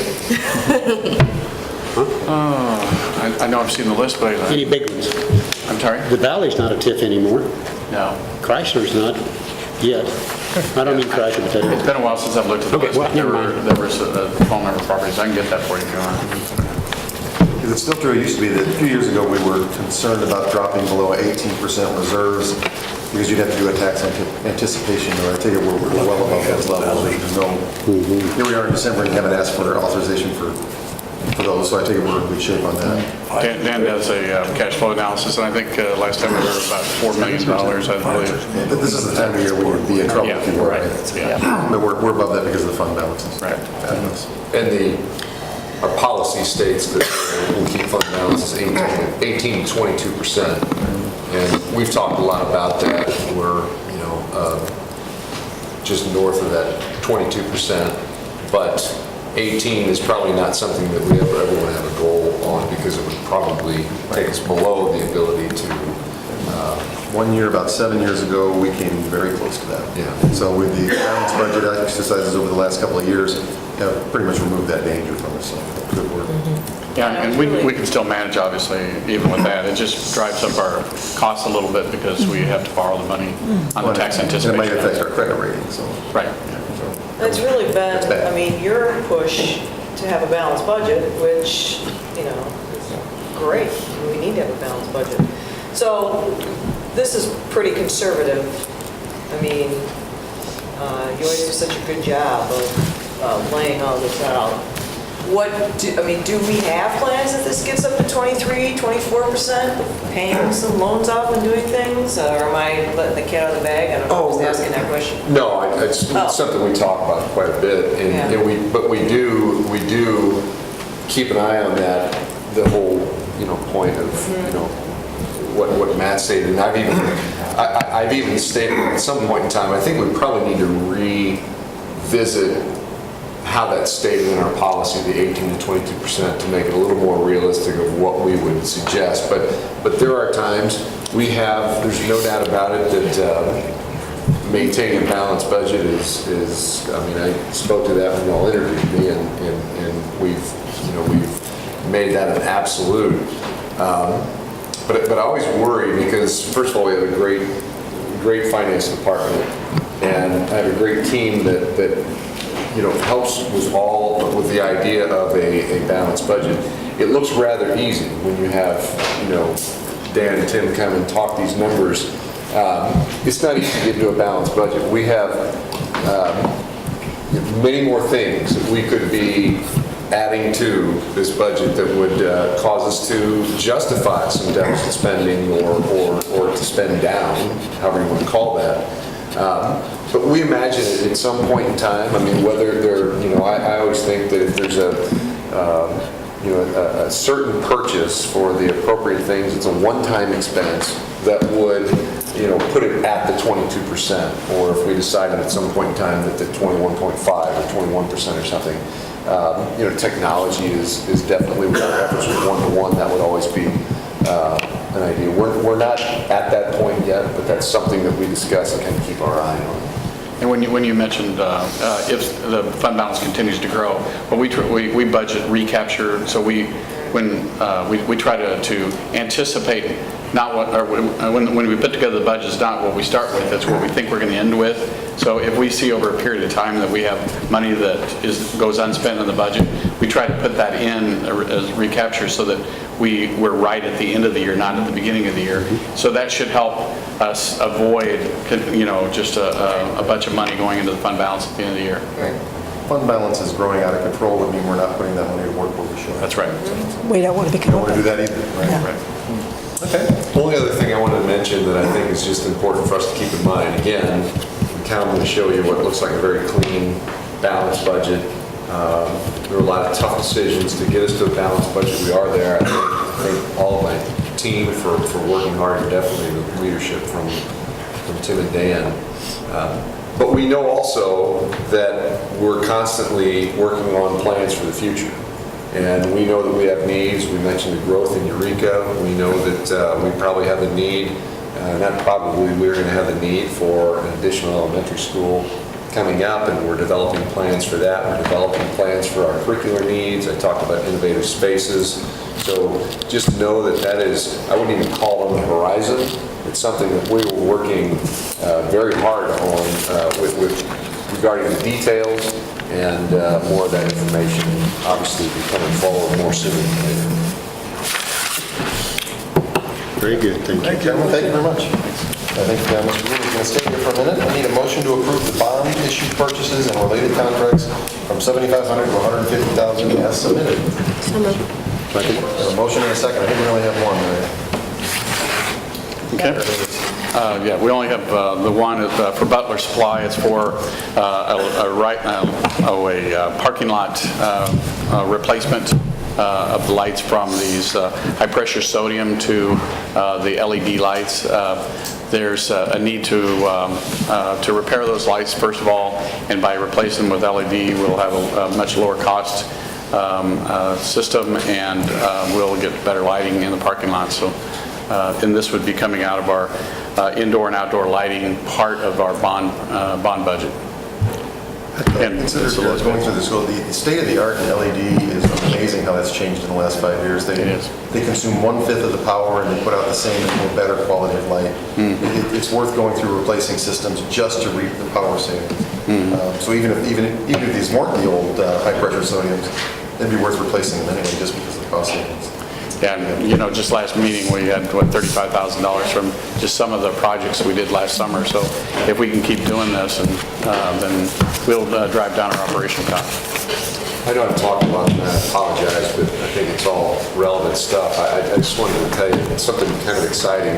I know I've seen the list, but Any big ones? I'm sorry? The Valley's not a TIF anymore. No. Chrysler's not yet. I don't mean Chrysler, but It's been a while since I've looked at the list, but there were phone number properties. I can get that for you if you want. Is it still true? It used to be that a few years ago we were concerned about dropping below 18% reserves because you'd have to do a tax anticipation, or I take it we're well above those levels. There's no, here we are in December and you haven't asked for authorization for those, so I take it we're in good shape on that. Dan does a cash flow analysis, and I think last time we were about $4 million, I believe. But this is the time of year we would be in trouble if you were, right? Yeah. But we're above that because of the fund balances. Right. And our policy states that we'll keep fund balances 18 to 22%. And we've talked a lot about that. We're, just north of that 22%. But 18 is probably not something that we ever want to have a goal on, because it would probably take us below the ability to. One year, about 7 years ago, we came very close to that. Yeah. So with the balanced budget exercises over the last couple of years, have pretty much removed that danger from us. So good work. Yeah, and we can still manage, obviously, even with that. It just drives up our costs a little bit because we have to borrow the money on the tax anticipation. It might affect our credit rating, so. Right. It's really been, your push to have a balanced budget, which, is great. We need to have a balanced budget. So this is pretty conservative. You always do such a good job of laying all this out. Do we have plans that this gets up to 23, 24%, paying some loans off and doing things? Or am I letting the cat out of the bag? I don't know, I'm just asking that question. No, it's something we talk about quite a bit, and we do keep an eye on that. The whole point of what Matt stated, and I've even stated at some point in time, I think we probably need to revisit how that's stated in our policy, the 18 to 22%, to make it a little more realistic of what we would suggest. But there are times there's no doubt about it that maintaining a balanced budget is, I mean, I spoke to that when you all interviewed me, and we've made that an absolute. But I always worry because, first of all, we have a great finance department, and I have a great team that helps with the idea of a balanced budget. It looks rather easy when you have, Dan and Tim come and talk these numbers. It's not easy to get into a balanced budget. We have many more things that we could be adding to this budget that would cause us to justify some deficit spending or to spend down, however you want to call that. But we imagine it at some point in time. I mean, whether there, I always think that if there's a certain purchase for the appropriate things, it's a one-time expense that would, put it at the 22%, or if we decided at some point in time that the 21.5 or 21% or something. Technology is definitely with our efforts with one-to-one. That would always be an idea. We're not at that point yet, but that's something that we discuss and kind of keep our eye on. And when you mentioned if the fund balance continues to grow, well, we budget recapture, so we try to anticipate not what, or when we put together the budget, it's not what we start with, it's what we think we're going to end with. So if we see over a period of time that we have money that goes unspent in the budget, we try to put that in as recapture so that we're right at the end of the year, not at the beginning of the year. So that should help us avoid, just a bunch of money going into the fund balance at the end of the year. Right. Fund balance is growing out of control would mean we're not putting that money to work where we should. That's right. We don't want to become. Don't want to do that either. Right. Yeah. Right. Okay. The only other thing I wanted to mention that I think is just important for us to keep in mind, again, we kind of want to show you what looks like a very clean, balanced budget. There were a lot of tough decisions to get us to a balanced budget. We are there. I think all of my team for working hard, and definitely the leadership from Tim and Dan. But we know also that we're constantly working on plans for the future. And we know that we have needs. We mentioned the growth in Eureka. We know that we probably have the need, not probably, we're going to have the need for an additional elementary school coming up, and we're developing plans for that. We're developing plans for our curricular needs. I talked about innovative spaces. So just know that is, I wouldn't even call it on the horizon. It's something that we were working very hard on with regarding the details, and more of that information obviously be coming forward more soon than later. Very good, thank you. Gentlemen, thank you very much. I think Mr. Wood is going to stay here for a minute. I need a motion to approve the bond issue purchases and related contracts from $7,500 to $150,000 as submitted. So moved. A motion and a second. I think we only have one, right? Okay. Yeah, we only have the one for Butler Supply. It's for a parking lot replacement of the lights from these high-pressure sodium to the LED lights. There's a need to repair those lights, first of all, and by replacing them with LED, we'll have a much lower cost system, and we'll get better lighting in the parking lot. So, and this would be coming out of our indoor and outdoor lighting part of our bond budget. And consider going through the school, the state-of-the-art in LED is amazing how that's changed in the last 5 years. They consume 1/5 of the power, and they put out the same or better quality of light. It's worth going through replacing systems just to reap the power savings. So even if these weren't the old high-pressure sodiums, it'd be worth replacing them anyway, just because of the cost savings. Yeah, and just last meeting, we had, $35,000 from just some of the projects we did last summer. So if we can keep doing this, and then we'll drive down our operation costs. I know I'm talking about that, I apologize, but I think it's all relevant stuff. I just wanted to tell you something kind of exciting.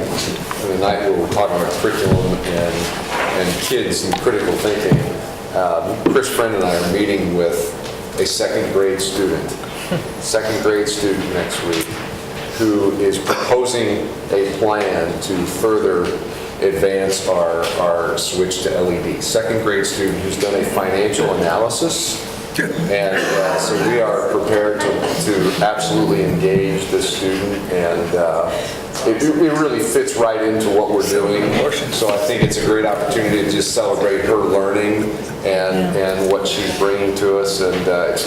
The night we were talking about curriculum and kids and critical thinking, Chris Friend and I are meeting with a second grade student next week, who is proposing a plan to further advance our switch to LED. Second grade student who's done a financial analysis And so we are prepared to absolutely engage this student, and it really fits right into what we're doing. So I think it's a great opportunity to just celebrate her learning and what she's bringing to us, and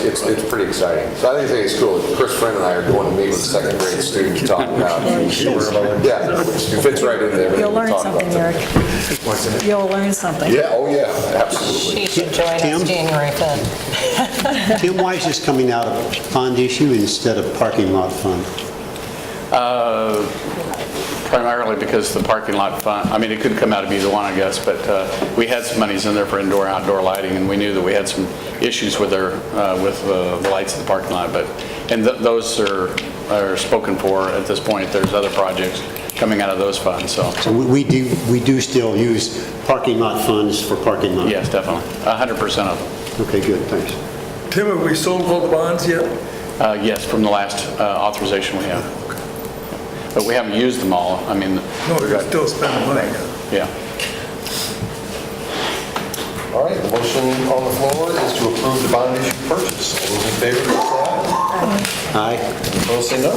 it's pretty exciting. So I think it's cool. Chris Friend and I are going to meet with second grade students to talk about it. Yeah, it fits right in there. You'll learn something, Eric. You'll learn something. Yeah, oh yeah, absolutely. She should join Tim? us January 5th. Tim, why is this coming out of fund issue instead of parking lot fund? Primarily because the parking lot fund, I mean, it could come out of either one, I guess, but we had some monies in there for indoor, outdoor lighting, and we knew that we had some issues with the lights in the parking lot, and those are spoken for at this point. There's other projects coming out of those funds, so. So we do still use parking lot funds for parking lot? Yes, definitely, 100% of them. Okay, good, thanks. Tim, have we sold all the bonds yet? Yes, from the last authorization we have. But we haven't used them all. I mean. No, we're still spending money. Yeah. All right, the motion on the floor is to approve the bond issue purchase. All those in favor, say aye. Aye. Opposed, say no.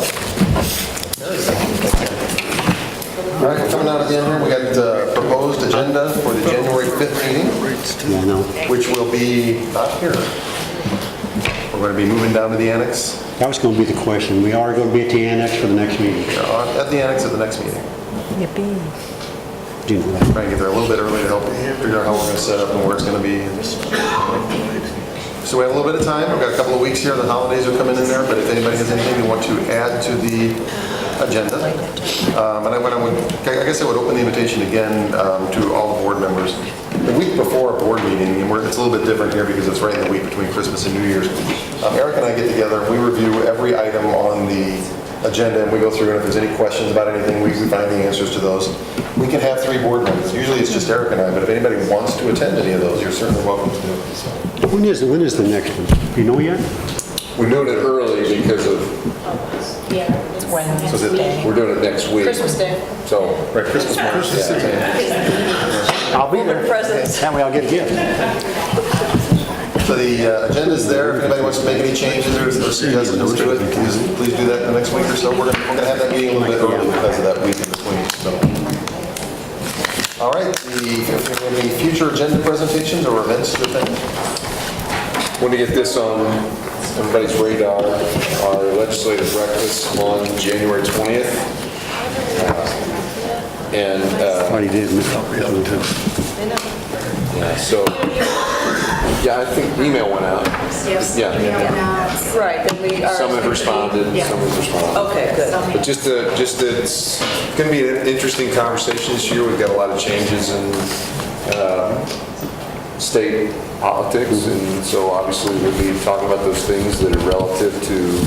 Carries. Thank you. All right, we're coming down to the end here. We got the proposed agenda for the January 5th meeting. Yeah, I know. Which will be not here. We're going to be moving down to the annex. That was going to be the question. We are going to be at the annex for the next meeting. At the annex at the next meeting. Yippee. Do you know that? Try and get there a little bit early to help figure out how we're going to set up and where it's going to be. So we have a little bit of time. We've got a couple of weeks here. The holidays are coming in there, but if anybody has anything they want to add to the agenda, and I guess I would open the invitation again to all the board members. The week before a board meeting, and it's a little bit different here because it's right in the week between Christmas and New Year's, Eric and I get together and we review every item on the agenda, and we go through, and if there's any questions about anything, we find the answers to those. We can have 3 board members. Usually it's just Eric and I, but if anybody wants to attend any of those, you're certainly welcome to do it. So. When is the next one? Do you know yet? We're doing it early because of, Wednesday. we're doing it next week. Christmas Day. So, Right, Christmas morning. I'll be there. Presents. That way I'll get a gift. So the agenda's there. If anybody wants to make any changes or suggestions to it, please do that in the next week or so. We're going to have that meeting a little bit early because of that week in between. So. All right, any future agenda presentations or events to attend? Want to get this on everybody's radar, our legislative breakfast on January 20th. Already did. Yeah, so, yeah, I think email went out. Yeah. Right, then we are. Some have responded, some have responded. Okay, good. But it's going to be an interesting conversation this year. We've got a lot of changes in state politics, and so obviously we'll be talking about those things that are relative to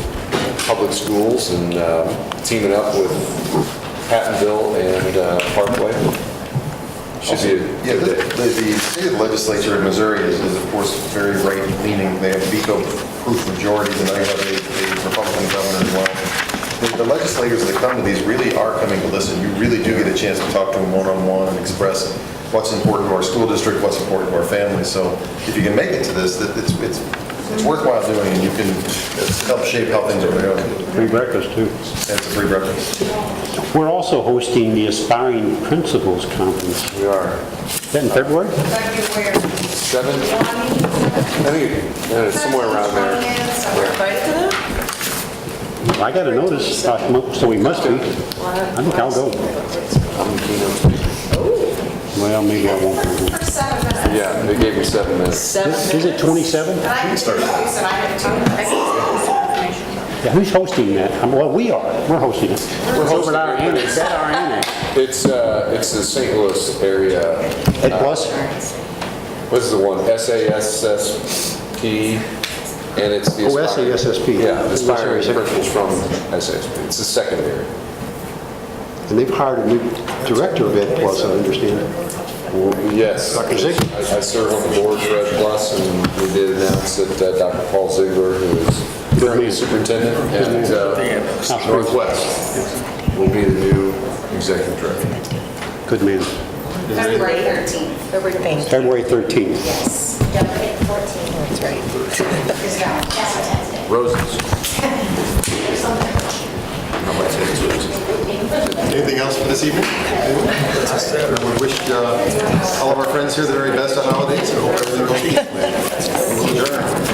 public schools and teaming up with Pattonville and Parkway. Should be a good day. The state legislature in Missouri is of course very right-leaning. They have veto-proof majorities, and I have a Republican governor as well. The legislators that come to these really are coming to listen. You really do get a chance to talk to them one-on-one and express what's important to our school district, what's important to our families. So if you can make it to this, it's worthwhile doing, and you can help shape how things are going to go. Free breakfast, too. It's a free breakfast. We're also hosting the Aspiring Principals Conference. We are. Is that in February? 7? I think it's somewhere around there. I got a notice, so we must be. I think I'll go. I'm the keynote speaker. Well, maybe I won't go. Yeah, they gave me 7 minutes. Is it 27? Yeah, who's hosting that? Well, we are. We're hosting it. We're hosting over at our it. annex. At our annex. It's the St. Louis area. Ed Plus? What's the one? SASSP, and it's the... Oh, SASSP. Yeah, the Aspiring Principals from SASSP. It's the secondary. And they've hired a new director of Ed Plus, I understand. Well, yes. Dr. Ziegler. I serve on the board for Ed Plus, and we did announce that Dr. Paul Ziegler, who is currently superintendent at Northwest, will be the new executive director. Good man. February 13th. February 13th. Yes. Don't forget the 14th. That's right. That's Valentine's Day. Roses. Anything else for this evening? We wish all of our friends here the very best on holidays and hope everything goes peacefully. We'll adjourn.